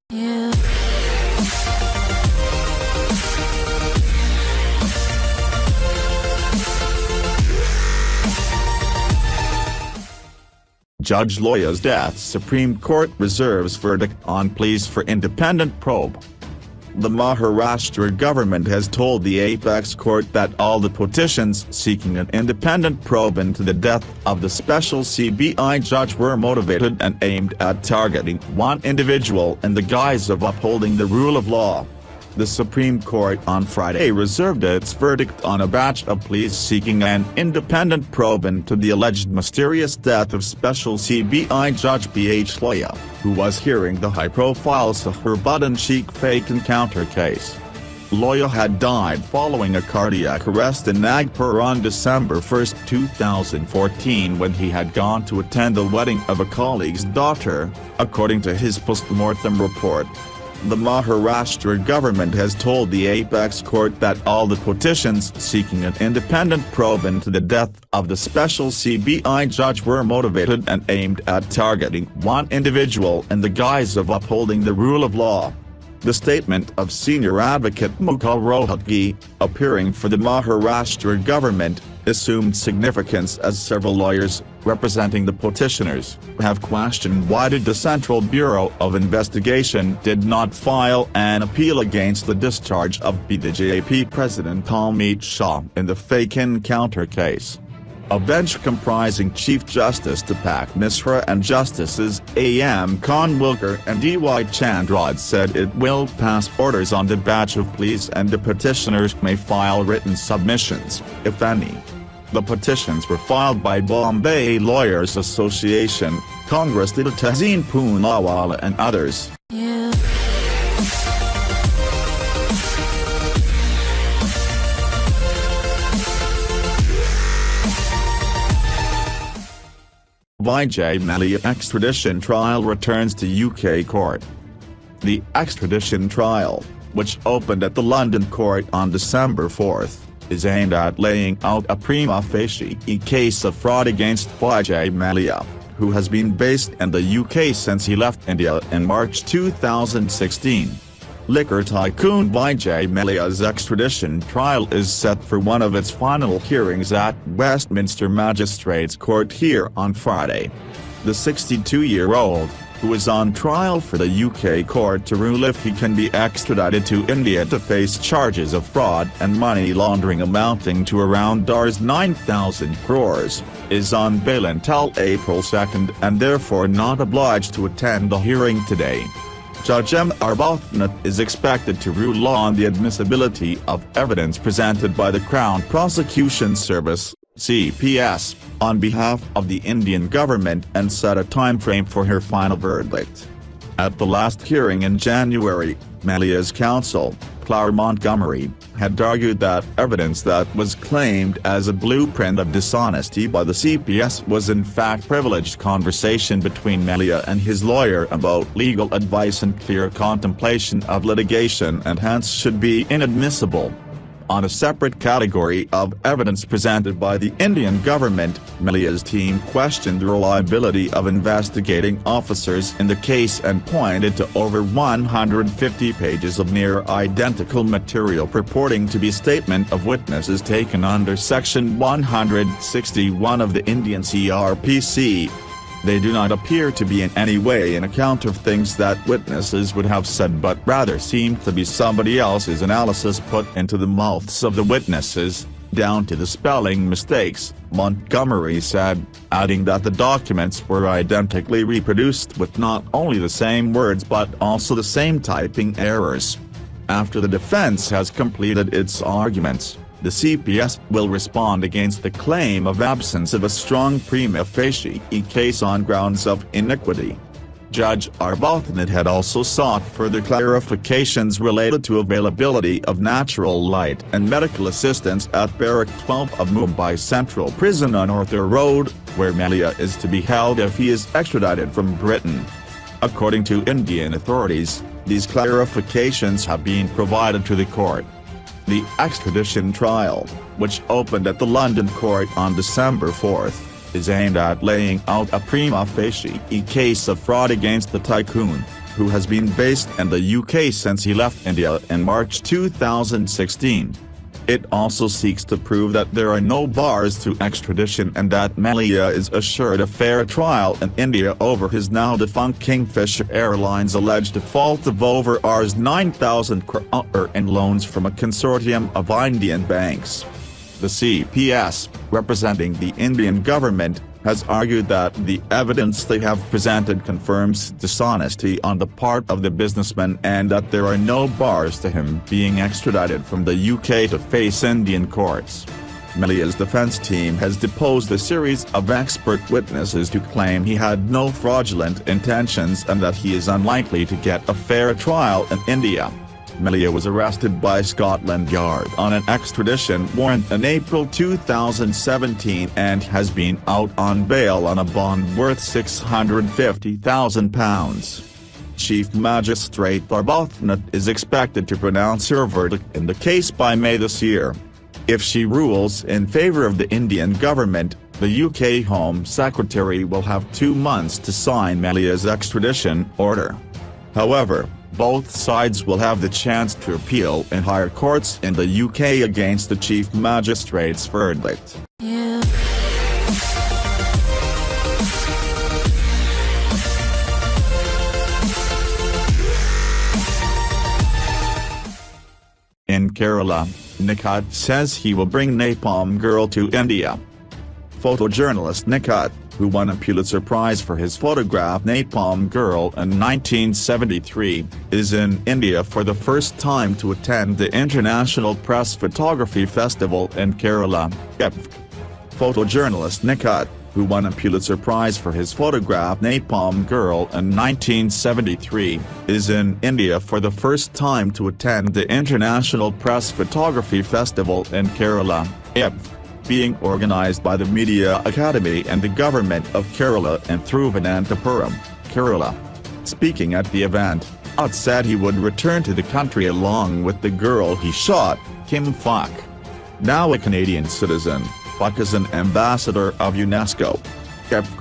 Judge Loya's death. Supreme Court reserves verdict on pleas for independent probe. The Maharashtra government has told the apex court that all the petitions seeking an independent probe into the death of the special CBI judge were motivated and aimed at targeting one individual in the guise of upholding the rule of law. The Supreme Court on Friday reserved its verdict on a batch of pleas seeking an independent probe into the alleged mysterious death of special CBI Judge P.H. Loya, who was hearing the high-profile Saharbuddin Sheikh fake encounter case. Loya had died following a cardiac arrest in Nagpur on December 1, 2014 when he had gone to attend the wedding of a colleague's daughter, according to his post-mortem report. The Maharashtra government has told the apex court that all the petitions seeking an independent probe into the death of the special CBI judge were motivated and aimed at targeting one individual in the guise of upholding the rule of law. The statement of senior advocate Mukul Rohatgi, appearing for the Maharashtra government, assumed significance as several lawyers, representing the petitioners, have questioned why the Central Bureau of Investigation did not file an appeal against the discharge of BJP President Amit Shah in the fake encounter case. A bench comprising Chief Justice Deepak Misra and Justices A.M. Khanwilkar and D.Y. Chandrad said it will pass orders on the batch of pleas and the petitioners may file written submissions, if any. The petitions were filed by Bombay Lawyers Association, Congress Tahseen Poonawala and others. Vijay Mallya extradition trial returns to UK court. The extradition trial, which opened at the London court on December 4, is aimed at laying out a prima facie case of fraud against Vijay Mallya, who has been based in the UK since he left India in March 2016. Liquor tycoon Vijay Mallya's extradition trial is set for one of its final hearings at Westminster Magistrates Court here on Friday. The 62-year-old, who is on trial for the UK court to rule if he can be extradited to India to face charges of fraud and money laundering amounting to around Rs 9,000 crores, is on bail until April 2 and therefore not obliged to attend the hearing today. Judge M. Arbuthnot is expected to rule on the admissibility of evidence presented by the Crown Prosecution Service, CPS, on behalf of the Indian government and set a timeframe for her final verdict. At the last hearing in January, Mallya's counsel, Clara Montgomery, had argued that evidence that was claimed as a blueprint of dishonesty by the CPS was in fact privileged conversation between Mallya and his lawyer about legal advice and clear contemplation of litigation and hence should be inadmissible. On a separate category of evidence presented by the Indian government, Mallya's team questioned the reliability of investigating officers in the case and pointed to over 150 pages of near-identical material purporting to be statement of witnesses taken under Section 161 of the Indian CRPC. They do not appear to be in any way an account of things that witnesses would have said but rather seem to be somebody else's analysis put into the mouths of the witnesses, down to the spelling mistakes, Montgomery said, adding that the documents were identically reproduced with not only the same words but also the same typing errors. After the defense has completed its arguments, the CPS will respond against the claim of absence of a strong prima facie case on grounds of iniquity. Judge Arbuthnot had also sought further clarifications related to availability of natural light and medical assistance at Barrack 12 of Mumbai Central Prison on Arthur Road, where Mallya is to be held if he is extradited from Britain. According to Indian authorities, these clarifications have been provided to the court. The extradition trial, which opened at the London court on December 4, is aimed at laying out a prima facie case of fraud against the tycoon, who has been based in the UK since he left India in March 2016. It also seeks to prove that there are no bars to extradition and that Mallya is assured a fair trial in India over his now defunct Kingfisher Airlines alleged default of over Rs 9,000 crore in loans from a consortium of Indian banks. The CPS, representing the Indian government, has argued that the evidence they have presented confirms dishonesty on the part of the businessman and that there are no bars to him being extradited from the UK to face Indian courts. Mallya's defense team has deposed a series of expert witnesses to claim he had no fraudulent intentions and that he is unlikely to get a fair trial in India. Mallya was arrested by Scotland Yard on an extradition warrant in April 2017 and has been out on bail on a bond worth £650,000. Chief Magistrate Arbuthnot is expected to pronounce her verdict in the case by May this year. If she rules in favour of the Indian government, the UK Home Secretary will have 2 months to sign Mallya's extradition order. However, both sides will have the chance to appeal in higher courts in the UK against the Chief Magistrate's verdict. In Kerala, Nikat says he will bring Napalm Girl to India. Photojournalist Nikat, who won a Pulitzer Prize for his photograph Napalm Girl in 1973, is in India for the first time to attend the International Press Photography Festival in Kerala. Photojournalist Nikat, who won a Pulitzer Prize for his photograph Napalm Girl in 1973, is in India for the first time to attend the International Press Photography Festival in Kerala. being organized by the Media Academy and the Government of Kerala in Thiruvananthapuram, Kerala. Speaking at the event, Ut said he would return to the country along with the girl he shot, Kim Phak. Now a Canadian citizen, Phak is an ambassador of UNESCO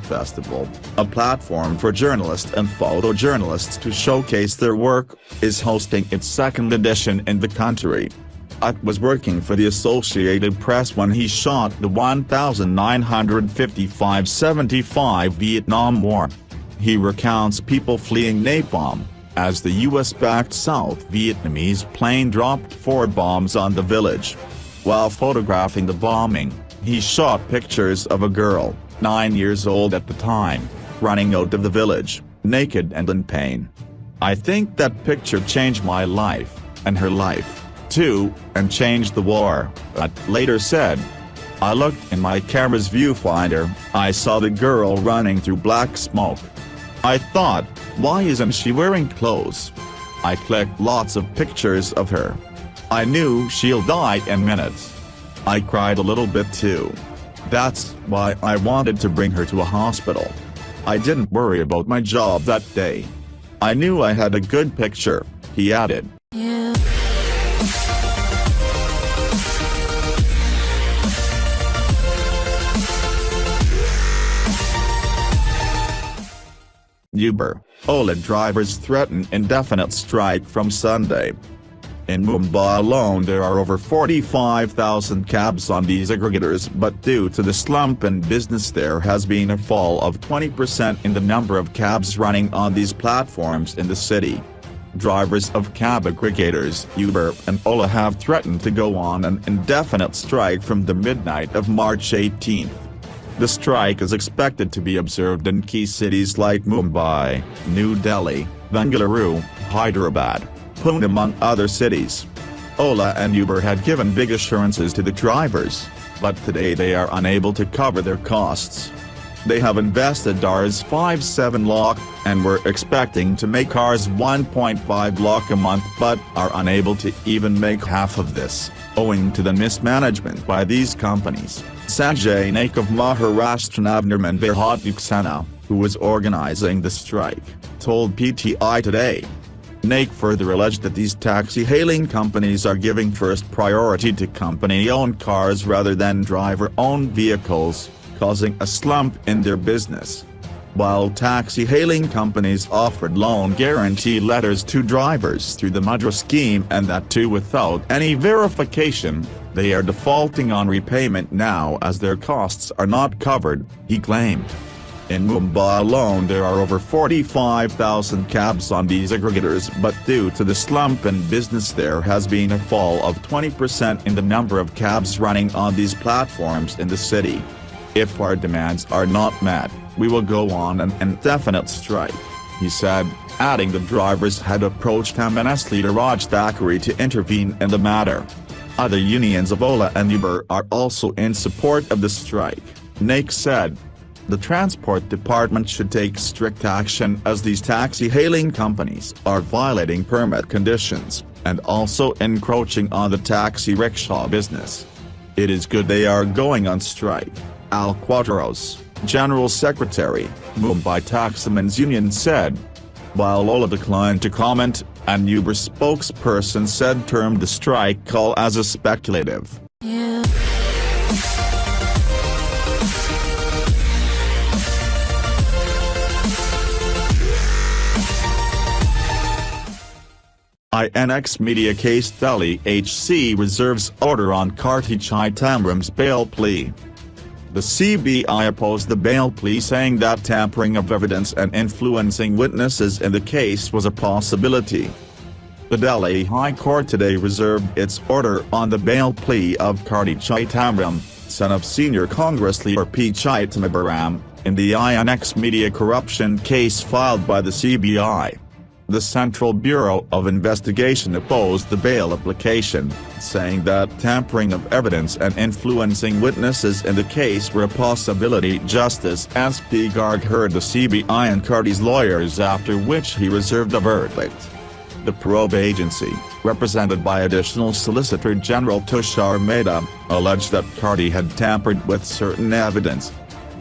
Festival, a platform for journalists and photojournalists to showcase their work, is hosting its second edition in the country. Ut was working for the Associated Press when he shot the 1955-75 Vietnam War. He recounts people fleeing napalm, as the US-backed South Vietnamese plane dropped 4 bombs on the village. While photographing the bombing, he shot pictures of a girl, 9 years old at the time, running out of the village, naked and in pain. I think that picture changed my life, and her life, too, and changed the war, Ut later said. I looked in my camera's viewfinder, I saw the girl running through black smoke. I thought, why isn't she wearing clothes? I clicked lots of pictures of her. I knew she'll die in minutes. I cried a little bit too. That's why I wanted to bring her to a hospital. I didn't worry about my job that day. I knew I had a good picture, he added. Uber, Ola drivers threaten indefinite strike from Sunday. In Mumbai alone there are over 45,000 cabs on these aggregators, but due to the slump in business there has been a fall of 20% in the number of cabs running on these platforms in the city. Drivers of cab aggregators Uber and Ola have threatened to go on an indefinite strike from the midnight of March 18. The strike is expected to be observed in key cities like Mumbai, New Delhi, Bengaluru, Hyderabad, Pune among other cities. Ola and Uber had given big assurances to the drivers, but today they are unable to cover their costs. They have invested Rs 5.7 lakh, and were expecting to make Rs 1.5 lakh a month but are unable to even make half of this, owing to the mismanagement by these companies, Sanjay Naik of Maharashtra Navnirman Vaihak Sena, who was organizing the strike, told PTI today. Naik further alleged that these taxi-hailing companies are giving first priority to company-owned cars rather than driver-owned vehicles, causing a slump in their business. While taxi-hailing companies offered loan guarantee letters to drivers through the Mudra scheme and that too without any verification, they are defaulting on repayment now as their costs are not covered, he claimed. In Mumbai alone there are over 45,000 cabs on these aggregators, but due to the slump in business there has been a fall of 20% in the number of cabs running on these platforms in the city. If our demands are not met, we will go on an indefinite strike, he said, adding the drivers had approached MNS leader Raj Thackeray to intervene in the matter. Other unions of Ola and Uber are also in support of the strike, Naik said. The Transport Department should take strict action as these taxi-hailing companies are violating permit conditions, and also encroaching on the taxi rickshaw business. It is good they are going on strike, Al Quadros, General Secretary, Mumbai Taximen's Union said. While Ola declined to comment, an Uber spokesperson said termed the strike call as a speculative. INX media case Delhi HC reserves order on Karti Chidambaram's bail plea. The CBI opposed the bail plea saying that tampering of evidence and influencing witnesses in the case was a possibility. The Delhi High Court today reserved its order on the bail plea of Karti Chidambaram, son of senior Congress leader P. Chidambaram, in the INX media corruption case filed by the CBI. The Central Bureau of Investigation opposed the bail application, saying that tampering of evidence and influencing witnesses in the case were a possibility. Justice S.P. Garg heard the CBI and Karti's lawyers, after which he reserved a verdict. The probe agency, represented by Additional Solicitor General Tushar Mehta, alleged that Karti had tampered with certain evidence.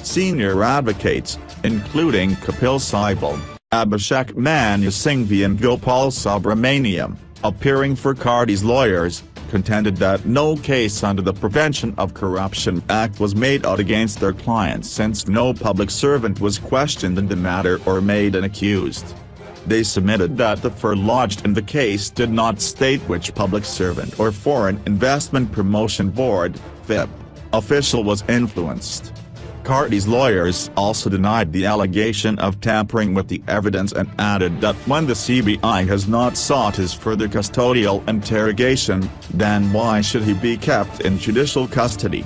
Senior advocates, including Kapil Sibal, Abhishek Manu Singhvi and Gopal Subramaniam, appearing for Karti's lawyers, contended that no case under the Prevention of Corruption Act was made out against their clients since no public servant was questioned in the matter or made an accused. They submitted that the FIR lodged in the case did not state which public servant or Foreign Investment Promotion Board (FIP) official was influenced. Karti's lawyers also denied the allegation of tampering with the evidence and added that when the CBI has not sought his further custodial interrogation, then why should he be kept in judicial custody?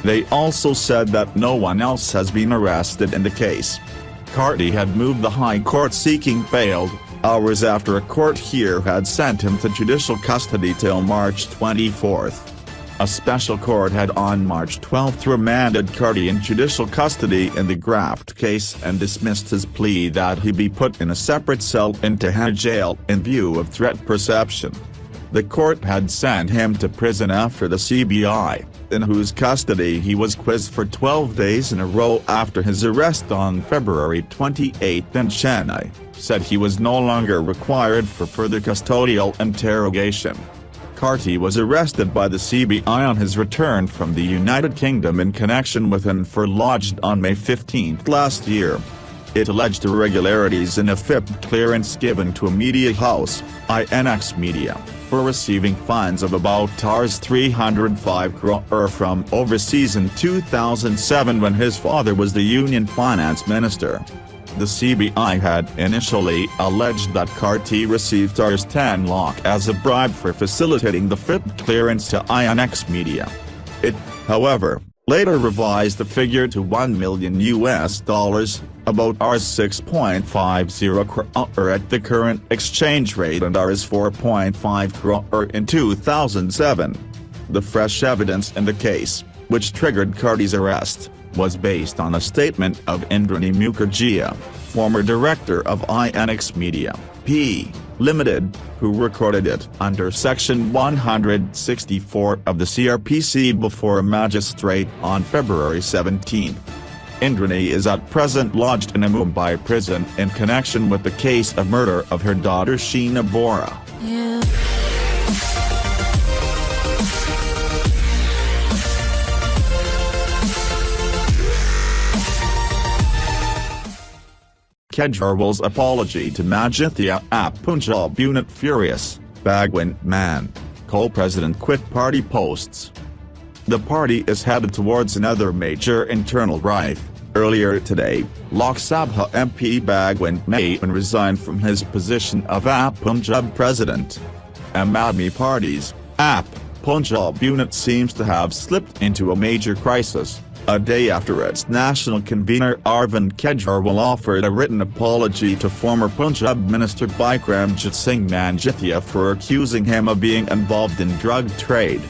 They also said that no one else has been arrested in the case. Karti had moved the High Court seeking bail, hours after a court here had sent him to judicial custody till March 24. A special court had on March 12 remanded Karti in judicial custody in the graft case and dismissed his plea that he be put in a separate cell in Tehran jail in view of threat perception. The court had sent him to prison after the CBI, in whose custody he was quizzed for 12 days in a row after his arrest on February 28 in Chennai, said he was no longer required for further custodial interrogation. Karti was arrested by the CBI on his return from the United Kingdom in connection with an FIR lodged on May 15 last year. It alleged irregularities in a FIP clearance given to a media house, INX Media, for receiving funds of about Rs 305 crore from overseas in 2007 when his father was the Union Finance Minister. The CBI had initially alleged that Karti received Rs 10 lakh as a bribe for facilitating the FIP clearance to INX Media. It, however, later revised the figure to $1 million, about Rs 6.50 crore at the current exchange rate and Rs 4.5 crore in 2007. The fresh evidence in the case, which triggered Karti's arrest, was based on a statement of Indrani Mukherjee, former director of INX Media, P. Limited, who recorded it under Section 164 of the CRPC before a magistrate on February 17. Indrani is at present lodged in a Mumbai prison in connection with the case of murder of her daughter Sheena Bora. Kejriwal's apology to Majithia App Punjab unit furious, Bhagwant Mann, co-president quit party posts. The party is headed towards another major internal rift. Earlier today, Lok Sabha MP Bhagwant Mann resigned from his position of App Punjab president. Aam Aadmi Party's App Punjab unit seems to have slipped into a major crisis, a day after its national convener Arvind Kejriwal offered a written apology to former Punjab Minister Bikramjit Singh Manjithia for accusing him of being involved in drug trade.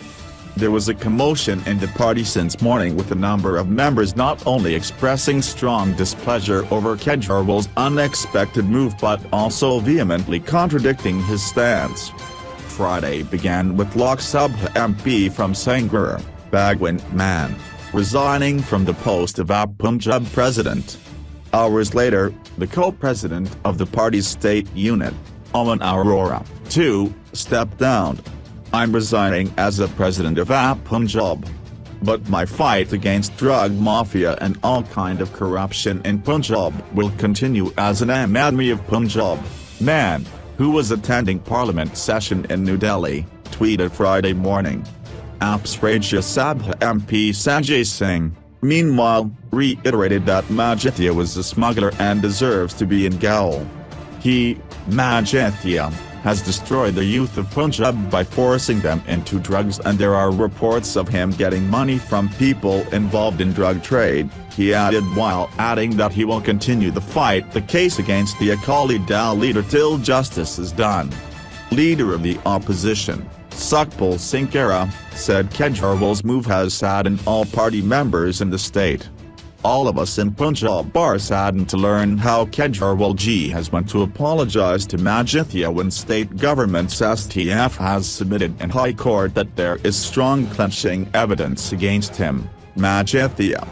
There was a commotion in the party since morning, with a number of members not only expressing strong displeasure over Kejriwal's unexpected move but also vehemently contradicting his stance. Friday began with Lok Sabha MP from Sangrur, Bhagwant Mann, resigning from the post of App Punjab president. Hours later, the co-president of the party's state unit, Aman Arora, too, stepped down. "I'm resigning as the president of App Punjab. But my fight against drug mafia and all kind of corruption in Punjab will continue as an Aam Aadmi of Punjab," Mann, who was attending Parliament session in New Delhi, tweeted Friday morning. App's Rajya Sabha MP Sanjay Singh, meanwhile, reiterated that Majithia was a smuggler and deserves to be in gaol. He, Majithia, has destroyed the youth of Punjab by forcing them into drugs, and there are reports of him getting money from people involved in drug trade, he added, while adding that he will continue the case against the Akali Dal leader till justice is done. Leader of the opposition, Sukhpal Singh Khera, said Kejriwal's move has saddened all party members in the state. All of us in Punjab are saddened to learn how Kejriwal ji has went to apologize to Majithia when state government's STF has submitted in High Court that there is strong clenching evidence against him, Majithia.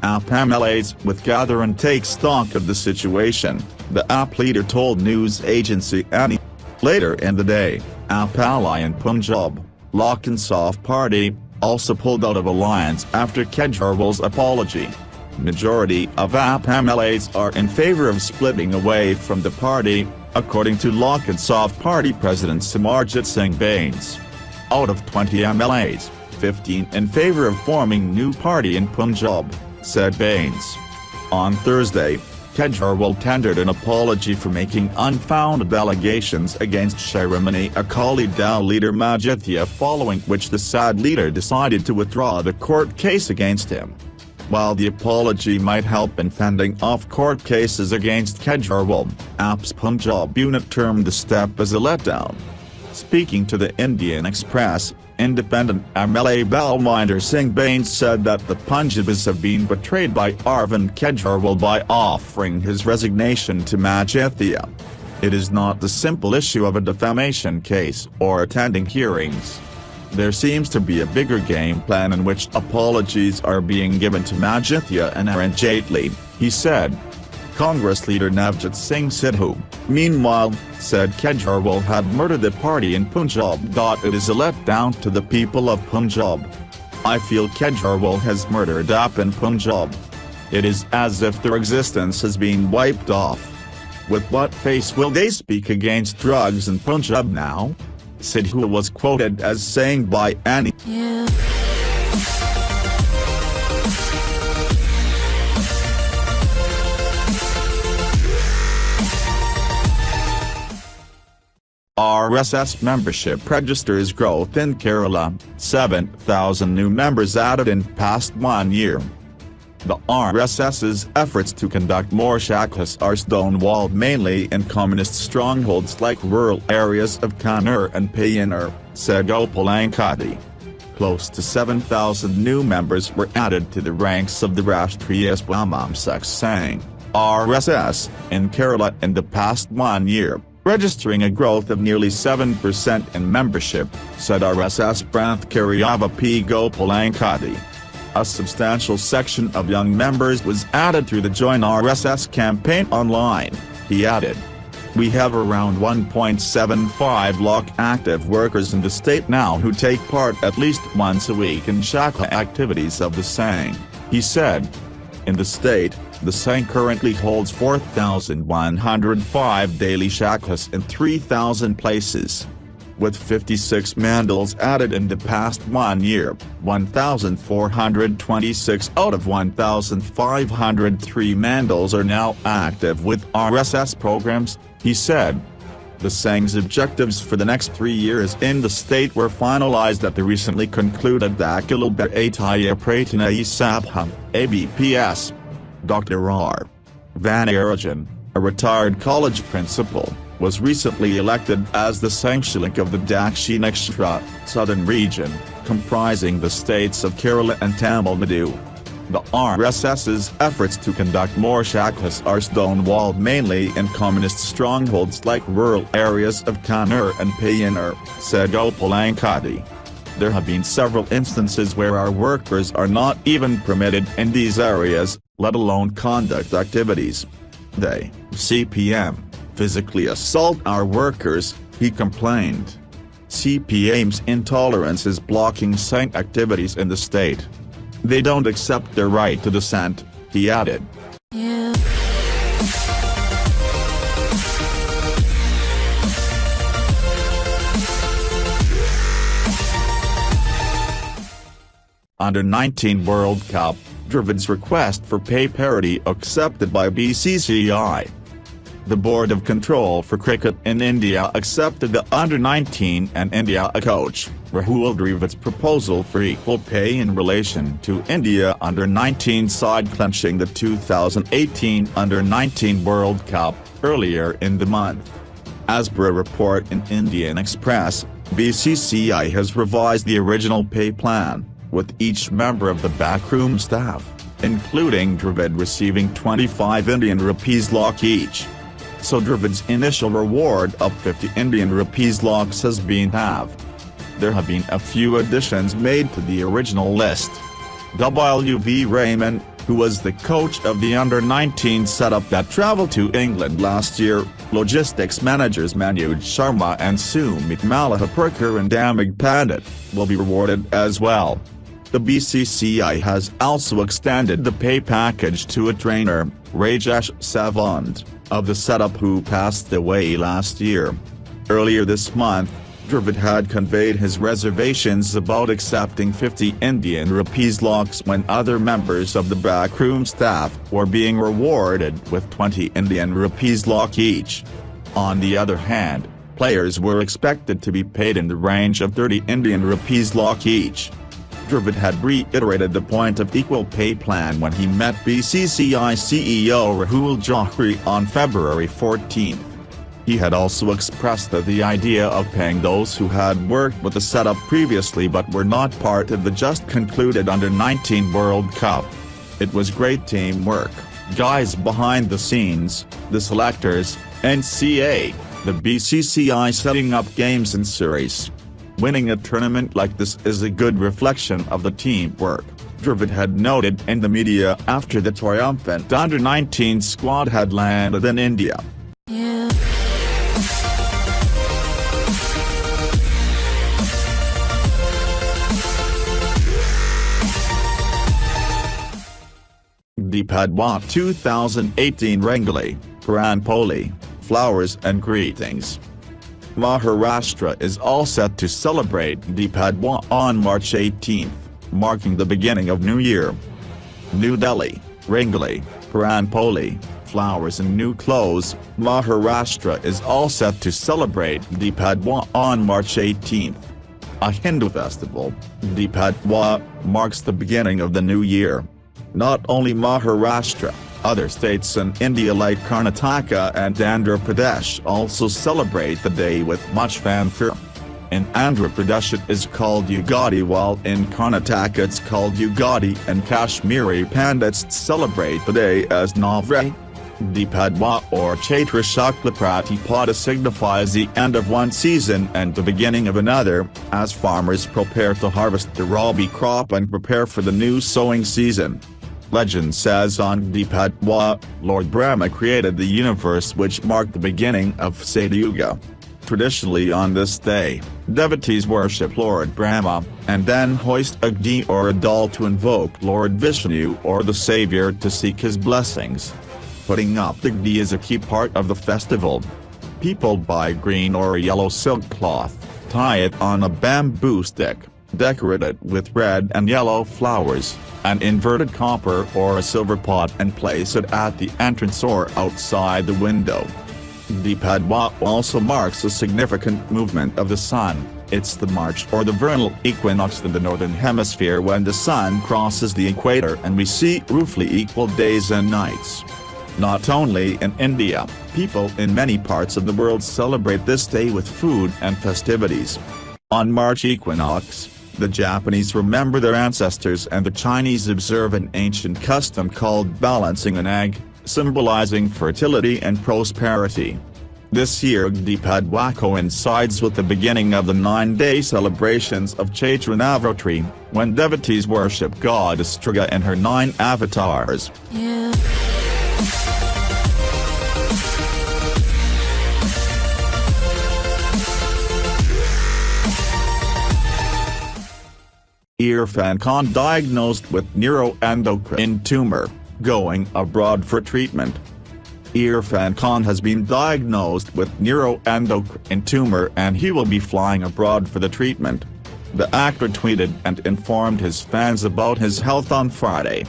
AP MLAs would gather and take stock of the situation, the AP leader told news agency ANI. Later in the day, AP ally in Punjab, Lok Insaf Party, also pulled out of alliance after Kejriwal's apology. Majority of AP MLAs are in favor of splitting away from the party, according to Lok Insaf Party President Simarjit Singh Bains. Out of 20 MLAs, 15 in favor of forming new party in Punjab, said Bains. On Thursday, Kejriwal tendered an apology for making unfounded allegations against Shiromani Akali Dal leader Majithia, following which the SAD leader decided to withdraw the court case against him. While the apology might help in fending off court cases against Kejriwal, AP's Punjab unit termed the step as a letdown. Speaking to the Indian Express, independent MLA Balwinder Singh Bains said that the Punjabis have been betrayed by Arvind Kejriwal by offering his resignation to Majithia. It is not the simple issue of a defamation case or attending hearings. There seems to be a bigger game plan in which apologies are being given to Majithia and Arun Jaitley, he said. Congress leader Navjot Singh Sidhu, meanwhile, said Kejriwal had murdered the party in Punjab. It is a letdown to the people of Punjab. I feel Kejriwal has murdered AP in Punjab. It is as if their existence has been wiped off. With what face will they speak against drugs in Punjab now? Sidhu was quoted as saying by Annie. RSS membership registers growth in Kerala, 7,000 new members added in past 1 year. The RSS's efforts to conduct more shakas are stonewalled mainly in communist strongholds like rural areas of Kannur and Payanur, said Gopalankati. Close to 7,000 new members were added to the ranks of the Rashtriya Swayamsevak Sangh, RSS, in Kerala in the past 1 year, registering a growth of nearly 7% in membership, said RSS Pranthkariyava P. Gopalankati. A substantial section of young members was added through the Join RSS campaign online, he added. We have around 1.75 lakh active workers in the state now who take part at least once a week in Shaka activities of the Sangh, he said. In the state, the Sangh currently holds 4,105 daily shakas in 3,000 places. With 56 mandals added in the past 1 year, 1,426 out of 1,503 mandals are now active with RSS programs, he said. The Sangh's objectives for the next 3 years in the state were finalized at the recently concluded Akil Bharatiya Pratinayi Sabha, ABPS. Dr. R. Vanarajan, a retired college principal, was recently elected as the Sangshalak of the Dakshinakshatra, southern region, comprising the states of Kerala and Tamil Nadu. The RSS's efforts to conduct more shakas are stonewalled mainly in communist strongholds like rural areas of Kannur and Payanur, said Gopalankati. There have been several instances where our workers are not even permitted in these areas, let alone conduct activities. They, CPM, physically assault our workers, he complained. CPM's intolerance is blocking Sangh activities in the state. They don't accept their right to dissent, he added. Under-19 World Cup, Dravid's request for pay parity accepted by BCCI. The Board of Control for Cricket in India accepted the Under-19 and India coach, Rahul Dravid's proposal for equal pay in relation to India Under-19 side clinching the 2018 Under-19 World Cup, earlier in the month. As per a report in Indian Express, BCCI has revised the original pay plan, with each member of the backroom staff, including Dravid, receiving 25 Indian rupees lakh each. So Dravid's initial reward of 50 Indian rupees lakhs has been halved. There have been a few additions made to the original list. W.V. Raymond, who was the coach of the under-19 setup that travelled to England last year, logistics managers Manoj Sharma and Sumit Malhotra and Amit Pandit, will be rewarded as well. The BCCI has also extended the pay package to a trainer, Rajesh Savant, of the setup who passed away last year. Earlier this month, Dravid had conveyed his reservations about accepting 50 Indian rupees lakhs when other members of the backroom staff were being rewarded with 20 Indian rupees lakh each. On the other hand, players were expected to be paid in the range of 30 Indian rupees lakh each. Dravid had reiterated the point of equal pay plan when he met BCCI CEO Rahul Johri on February 14. He had also expressed that the idea of paying those who had worked with the setup previously but were not part of the just concluded Under-19 World Cup. It was great teamwork, guys behind the scenes, the selectors, NCA, the BCCI setting up games and series. Winning a tournament like this is a good reflection of the teamwork, Dravid had noted in the media after the triumphant Under-19 squad had landed in India. Deepadwa 2018 Rangoli, Poli, flowers and greetings. Maharashtra is all set to celebrate Deepadwa on March 18, marking the beginning of New Year. New Delhi, Rangoli, Poli, flowers and new clothes. Maharashtra is all set to celebrate Deepadwa on March 18. A Hindu festival, Deepadwa marks the beginning of the new year. Not only Maharashtra, other states in India like Karnataka and Andhra Pradesh also celebrate the day with much fanfare. In Andhra Pradesh it is called Ugadi, while in Karnataka it's called Ugadi, and Kashmiri Pandits celebrate the day as Navratri. Deepadwa or Chaitra Shukla Pratipada signifies the end of one season and the beginning of another, as farmers prepare to harvest the rabi crop and prepare for the new sowing season. Legend says on Deepadwa, Lord Brahma created the universe, which marked the beginning of Satyuga. Traditionally on this day, devotees worship Lord Brahma, and then hoist a Agni or a doll to invoke Lord Vishnu or the Savior to seek his blessings. Putting up the Agni is a key part of the festival. People buy green or yellow silk cloth, tie it on a bamboo stick, decorate it with red and yellow flowers, an inverted copper or a silver pot, and place it at the entrance or outside the window. Deepadwa also marks a significant movement of the sun. It's the March or the vernal equinox in the northern hemisphere, when the sun crosses the equator and we see roughly equal days and nights. Not only in India, people in many parts of the world celebrate this day with food and festivities. On March equinox, the Japanese remember their ancestors and the Chinese observe an ancient custom called balancing an egg, symbolizing fertility and prosperity. This year Deepadwa coincides with the beginning of the 9-day celebrations of Chaitra Navratri, when devotees worship goddess Durga and her 9 avatars. Irfan Khan diagnosed with neuroendocrine tumor, going abroad for treatment. Irfan Khan has been diagnosed with neuroendocrine tumor and he will be flying abroad for the treatment. The actor tweeted and informed his fans about his health on Friday.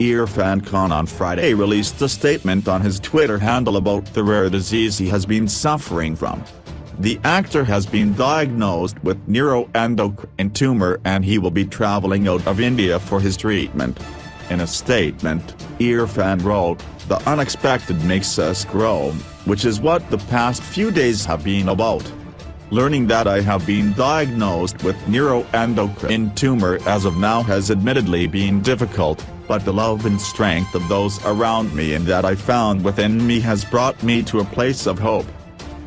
Irfan Khan on Friday released a statement on his Twitter handle about the rare disease he has been suffering from. The actor has been diagnosed with neuroendocrine tumor and he will be traveling out of India for his treatment. In a statement, Irfan wrote, "The unexpected makes us grow, which is what the past few days have been about." Learning that I have been diagnosed with neuroendocrine tumor as of now has admittedly been difficult, but the love and strength of those around me and that I found within me has brought me to a place of hope.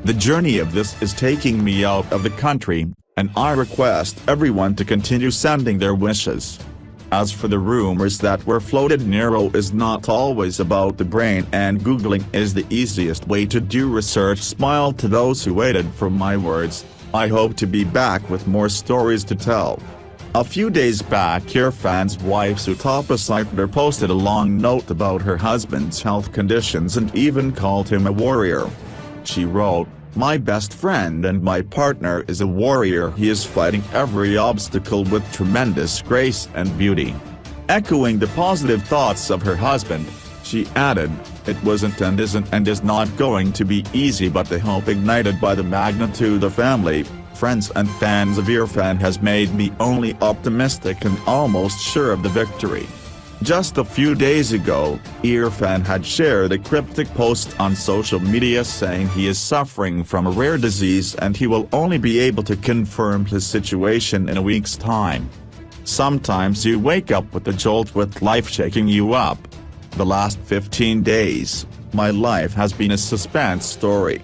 The journey of this is taking me out of the country, and I request everyone to continue sending their wishes. As for the rumors that were floated, neuro is not always about the brain and Googling is the easiest way to do research. Smile to those who waited for my words. I hope to be back with more stories to tell. A few days back, Irfan's wife Sutapa Saifner posted a long note about her husband's health conditions and even called him a warrior. She wrote, "My best friend and my partner is a warrior. He is fighting every obstacle with tremendous grace and beauty." Echoing the positive thoughts of her husband, she added, "It wasn't and isn't and is not going to be easy, but the hope ignited by the magnitude of family, friends and fans of Irfan has made me only optimistic and almost sure of the victory." Just a few days ago, Irfan had shared a cryptic post on social media saying he is suffering from a rare disease and he will only be able to confirm his situation in a week's time. Sometimes you wake up with a jolt with life shaking you up. The last 15 days, my life has been a suspense story.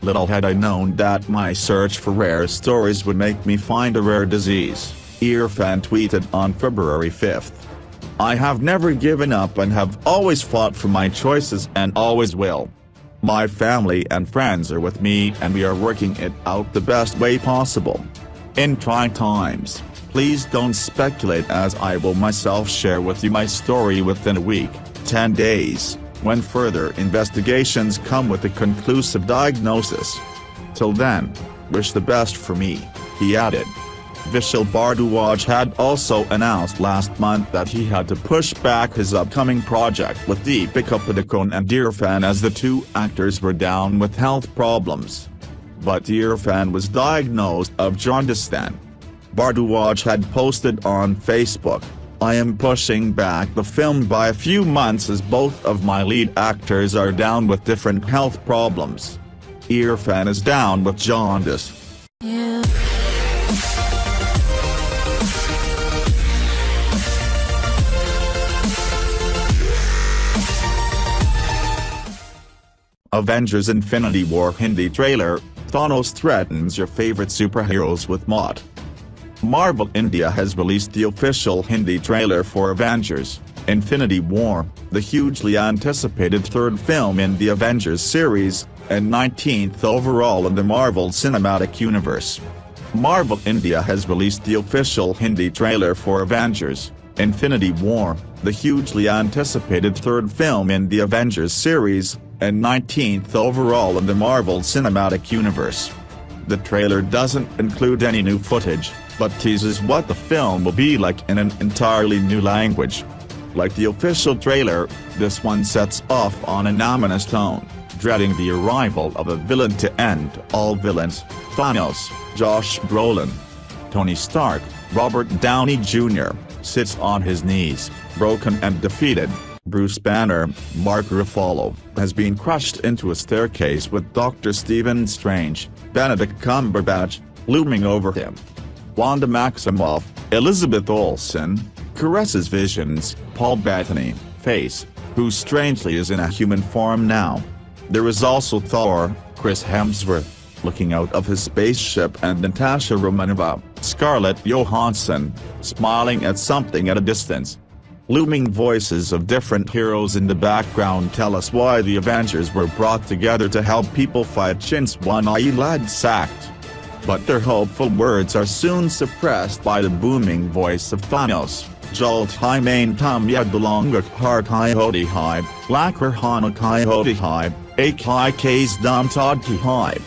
Little had I known that my search for rare stories would make me find a rare disease, Irfan tweeted on February 5th. "I have never given up and have always fought for my choices and always will. My family and friends are with me and we are working it out the best way possible. In trying times, please don't speculate as I will myself share with you my story within a week, 10 days, when further investigations come with a conclusive diagnosis. Till then, wish the best for me," he added. Vishal Bardwaj had also announced last month that he had to push back his upcoming project with Deepika Padukone and Irfan as the two actors were down with health problems. But Irfan was diagnosed of jaundice then. Bardwaj had posted on Facebook, "I am pushing back the film by a few months as both of my lead actors are down with different health problems. Irfan is down with jaundice." Avengers Infinity War Hindi trailer, Thanos threatens your favorite superheroes with Mott. Marvel India has released the official Hindi trailer for Avengers Infinity War, the hugely anticipated third film in the Avengers series, and 19th overall in the Marvel Cinematic Universe. Marvel India has released the official Hindi trailer for Avengers Infinity War, the hugely anticipated third film in the Avengers series, and 19th overall in the Marvel Cinematic Universe. The trailer doesn't include any new footage, but teases what the film will be like in an entirely new language. Like the official trailer, this one sets off on an ominous tone, dreading the arrival of a villain to end all villains, Thanos. Josh Brolin, Tony Stark, Robert Downey Jr., sits on his knees, broken and defeated. Bruce Banner, Mark Ruffalo, has been crushed into a staircase with Dr. Stephen Strange, Benedict Cumberbatch, looming over him. Wanda Maximoff, Elizabeth Olsen, caresses Vision's Paul Bettany face, who strangely is in a human form now. There is also Thor, Chris Hemsworth, looking out of his spaceship, and Natasha Romanoff, Scarlett Johansson, smiling at something at a distance. Looming voices of different heroes in the background tell us why the Avengers were brought together to help people fight since one lad sacked. But their hopeful words are soon suppressed by the booming voice of Thanos. Jolt hi main tam yadalongak heart hi hodi hi, lakar hanak hi hodi hi, ak hi k's dam tod ki hi.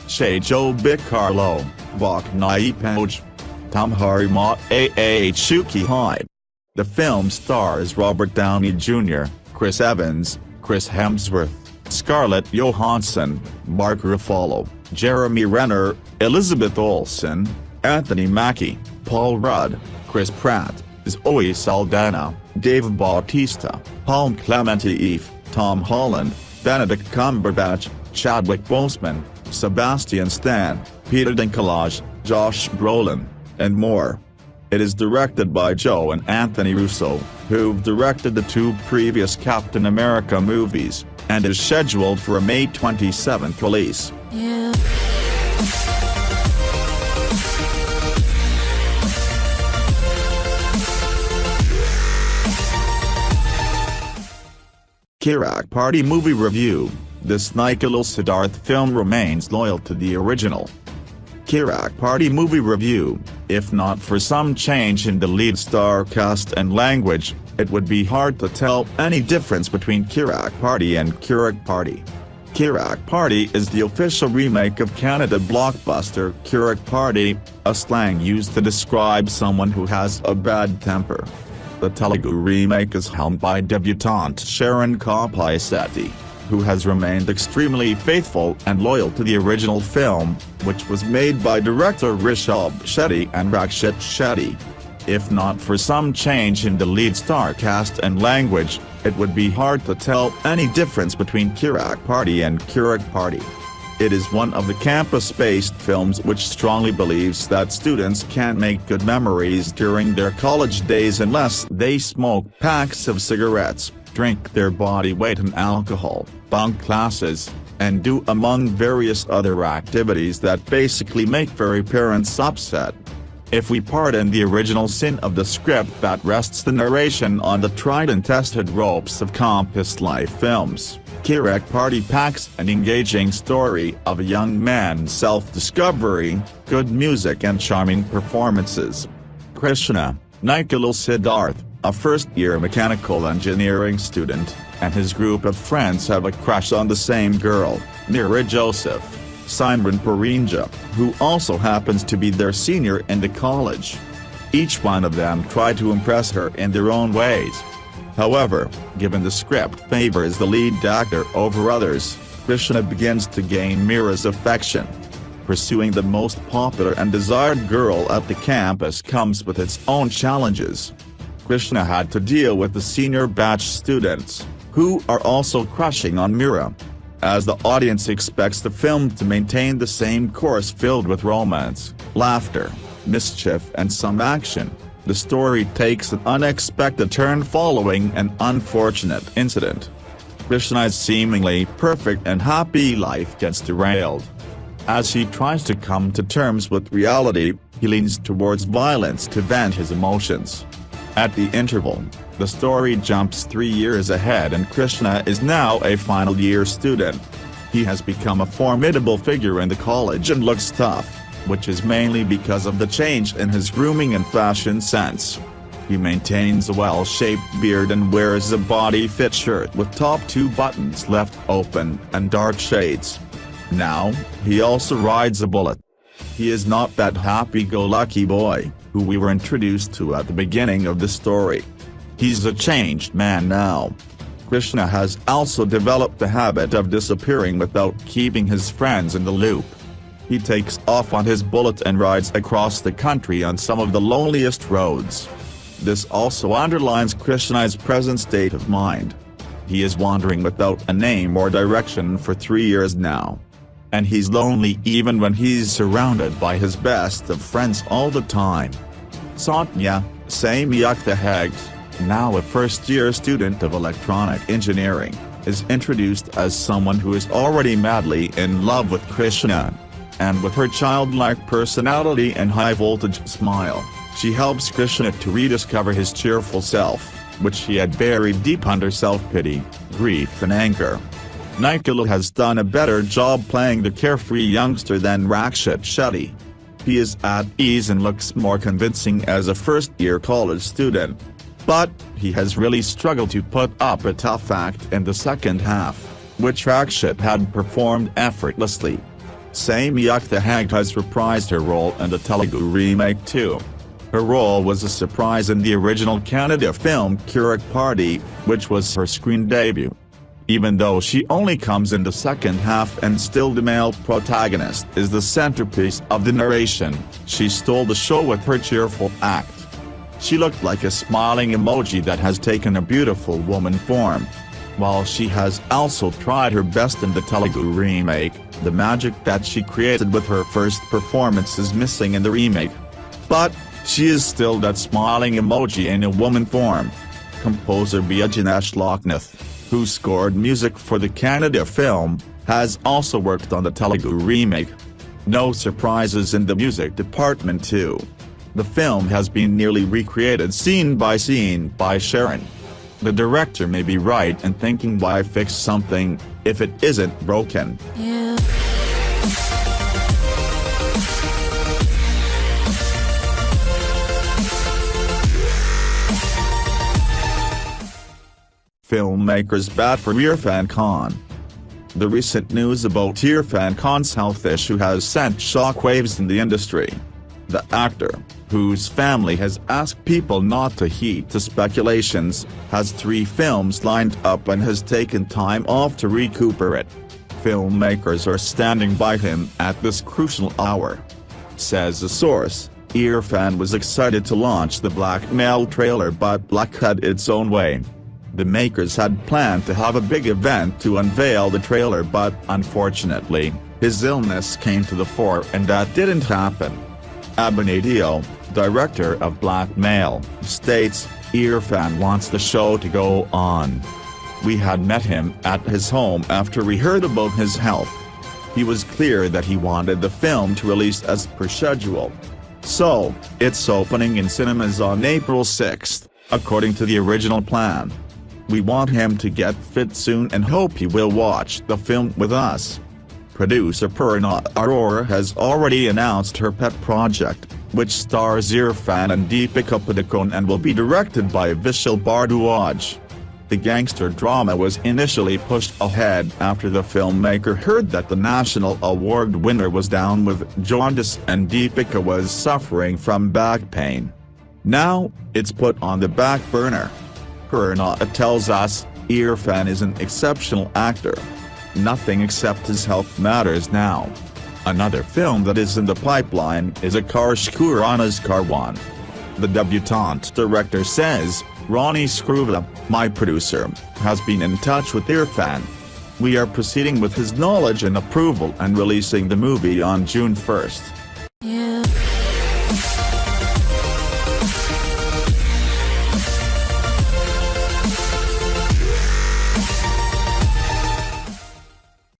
Shay jo bikarlo, bok nai poj. Tam hari mot a shuki hi. The film stars Robert Downey Jr., Chris Evans, Chris Hemsworth, Scarlett Johansson, Mark Ruffalo, Jeremy Renner, Elizabeth Olsen, Anthony Mackie, Paul Rudd, Chris Pratt, Zoe Saldana, Dave Bautista, Paul Clemente, Tom Holland, Benedict Cumberbatch, Chadwick Boseman, Sebastian Stan, Peter Dinklage, Josh Brolin, and more. It is directed by Joe and Anthony Russo, who've directed the two previous Captain America movies, and is scheduled for a May 27th release. Yeah. Kirak Party Movie Review. This Nikhil Siddharth film remains loyal to the original. Kirak Party Movie Review. If not for some change in the lead star cast and language, it would be hard to tell any difference between Kirak Party and Kirak Party. Kirak Party is the official remake of Kannada blockbuster Kirak Party, a slang used to describe someone who has a bad temper. The Telugu remake is helmed by debutante Sharon Kapaisetti, who has remained extremely faithful and loyal to the original film, which was made by director Rishabh Shetty and Rakshit Shetty. If not for some change in the lead star cast and language, it would be hard to tell any difference between Kirak Party and Kirak Party. It is one of the campus-based films which strongly believes that students can't make good memories during their college days unless they smoke packs of cigarettes, drink their body weight in alcohol, bunk classes, and do among various other activities that basically make very parents upset. If we pardon the original sin of the script that rests the narration on the tried and tested ropes of campus life films, Kirak Party packs an engaging story of a young man's self-discovery, good music and charming performances. Krishna, Nikhil Siddharth, a first-year mechanical engineering student, and his group of friends have a crush on the same girl, Mira Joseph, Simran Parinja, who also happens to be their senior in the college. Each one of them try to impress her in their own ways. However, given the script favors the lead actor over others, Krishna begins to gain Mira's affection. Pursuing the most popular and desired girl at the campus comes with its own challenges. Krishna had to deal with the senior batch students, who are also crushing on Mira. As the audience expects the film to maintain the same course filled with romance, laughter, mischief and some action, the story takes an unexpected turn following an unfortunate incident. Krishna's seemingly perfect and happy life gets derailed. As he tries to come to terms with reality, he leans towards violence to vent his emotions. At the interval, the story jumps 3 years ahead and Krishna is now a final-year student. He has become a formidable figure in the college and looks tough, which is mainly because of the change in his grooming and fashion sense. He maintains a well-shaped beard and wears a body-fit shirt with top 2 buttons left open and dark shades. Now, he also rides a bullet. He is not that happy-go-lucky boy, who we were introduced to at the beginning of the story. He's a changed man now. Krishna has also developed the habit of disappearing without keeping his friends in the loop. He takes off on his bullet and rides across the country on some of the loneliest roads. This also underlines Krishna's present state of mind. He is wandering without a name or direction for 3 years now. And he's lonely even when he's surrounded by his best of friends all the time. Satya, Samyukta, now a first-year student of electronic engineering, is introduced as someone who is already madly in love with Krishna. And with her childlike personality and high-voltage smile, she helps Krishna to rediscover his cheerful self, which he had buried deep under self-pity, grief and anger. Nikhil has done a better job playing the carefree youngster than Rakshit Shetty. He is at ease and looks more convincing as a first-year college student. But, he has really struggled to put up a tough act in the second half, which Rakshit had performed effortlessly. Samyukta has reprised her role in the Telugu remake too. Her role was a surprise in the original Kannada film Kirak Party, which was her screen debut. Even though she only comes in the second half and still the male protagonist is the centerpiece of the narration, she stole the show with her cheerful act. She looked like a smiling emoji that has taken a beautiful woman form. While she has also tried her best in the Telugu remake, the magic that she created with her first performance is missing in the remake. But she is still that smiling emoji in a woman form. Composer Ganesh Loknath, who scored music for the Kannada film, has also worked on the Telugu remake. No surprises in the music department too. The film has been nearly recreated scene by Sharon. The director may be right in thinking, why fix something if it isn't broken? Yeah. Filmmakers bat for Irfan Khan. The recent news about Irfan Khan's health issue has sent shockwaves in the industry. The actor, whose family has asked people not to heed to speculations, has 3 films lined up and has taken time off to recuperate. Filmmakers are standing by him at this crucial hour. Says a source, Irfan was excited to launch the Blackmail trailer, but luck had its own way. The makers had planned to have a big event to unveil the trailer, but unfortunately, his illness came to the fore and that didn't happen. Abinadio, director of Blackmail, states, Irfan wants the show to go on. We had met him at his home after we heard about his health. He was clear that he wanted the film to release as per schedule. So, it's opening in cinemas on April 6, according to the original plan. We want him to get fit soon and hope he will watch the film with us. Producer Perkin has already announced her pet project, which stars Irfan and Deepika Padukone and will be directed by Vishal Bardwaj. The gangster drama was initially pushed ahead after the filmmaker heard that the national award winner was down with jaundice and Deepika was suffering from back pain. Now, it's put on the back burner. Perkin tells us, Irfan is an exceptional actor. Nothing except his health matters now. Another film that is in the pipeline is Akarsh Khurana's Karwan. The debutante director says, Ronnie Scruva, my producer, has been in touch with Irfan. We are proceeding with his knowledge and approval and releasing the movie on June 1.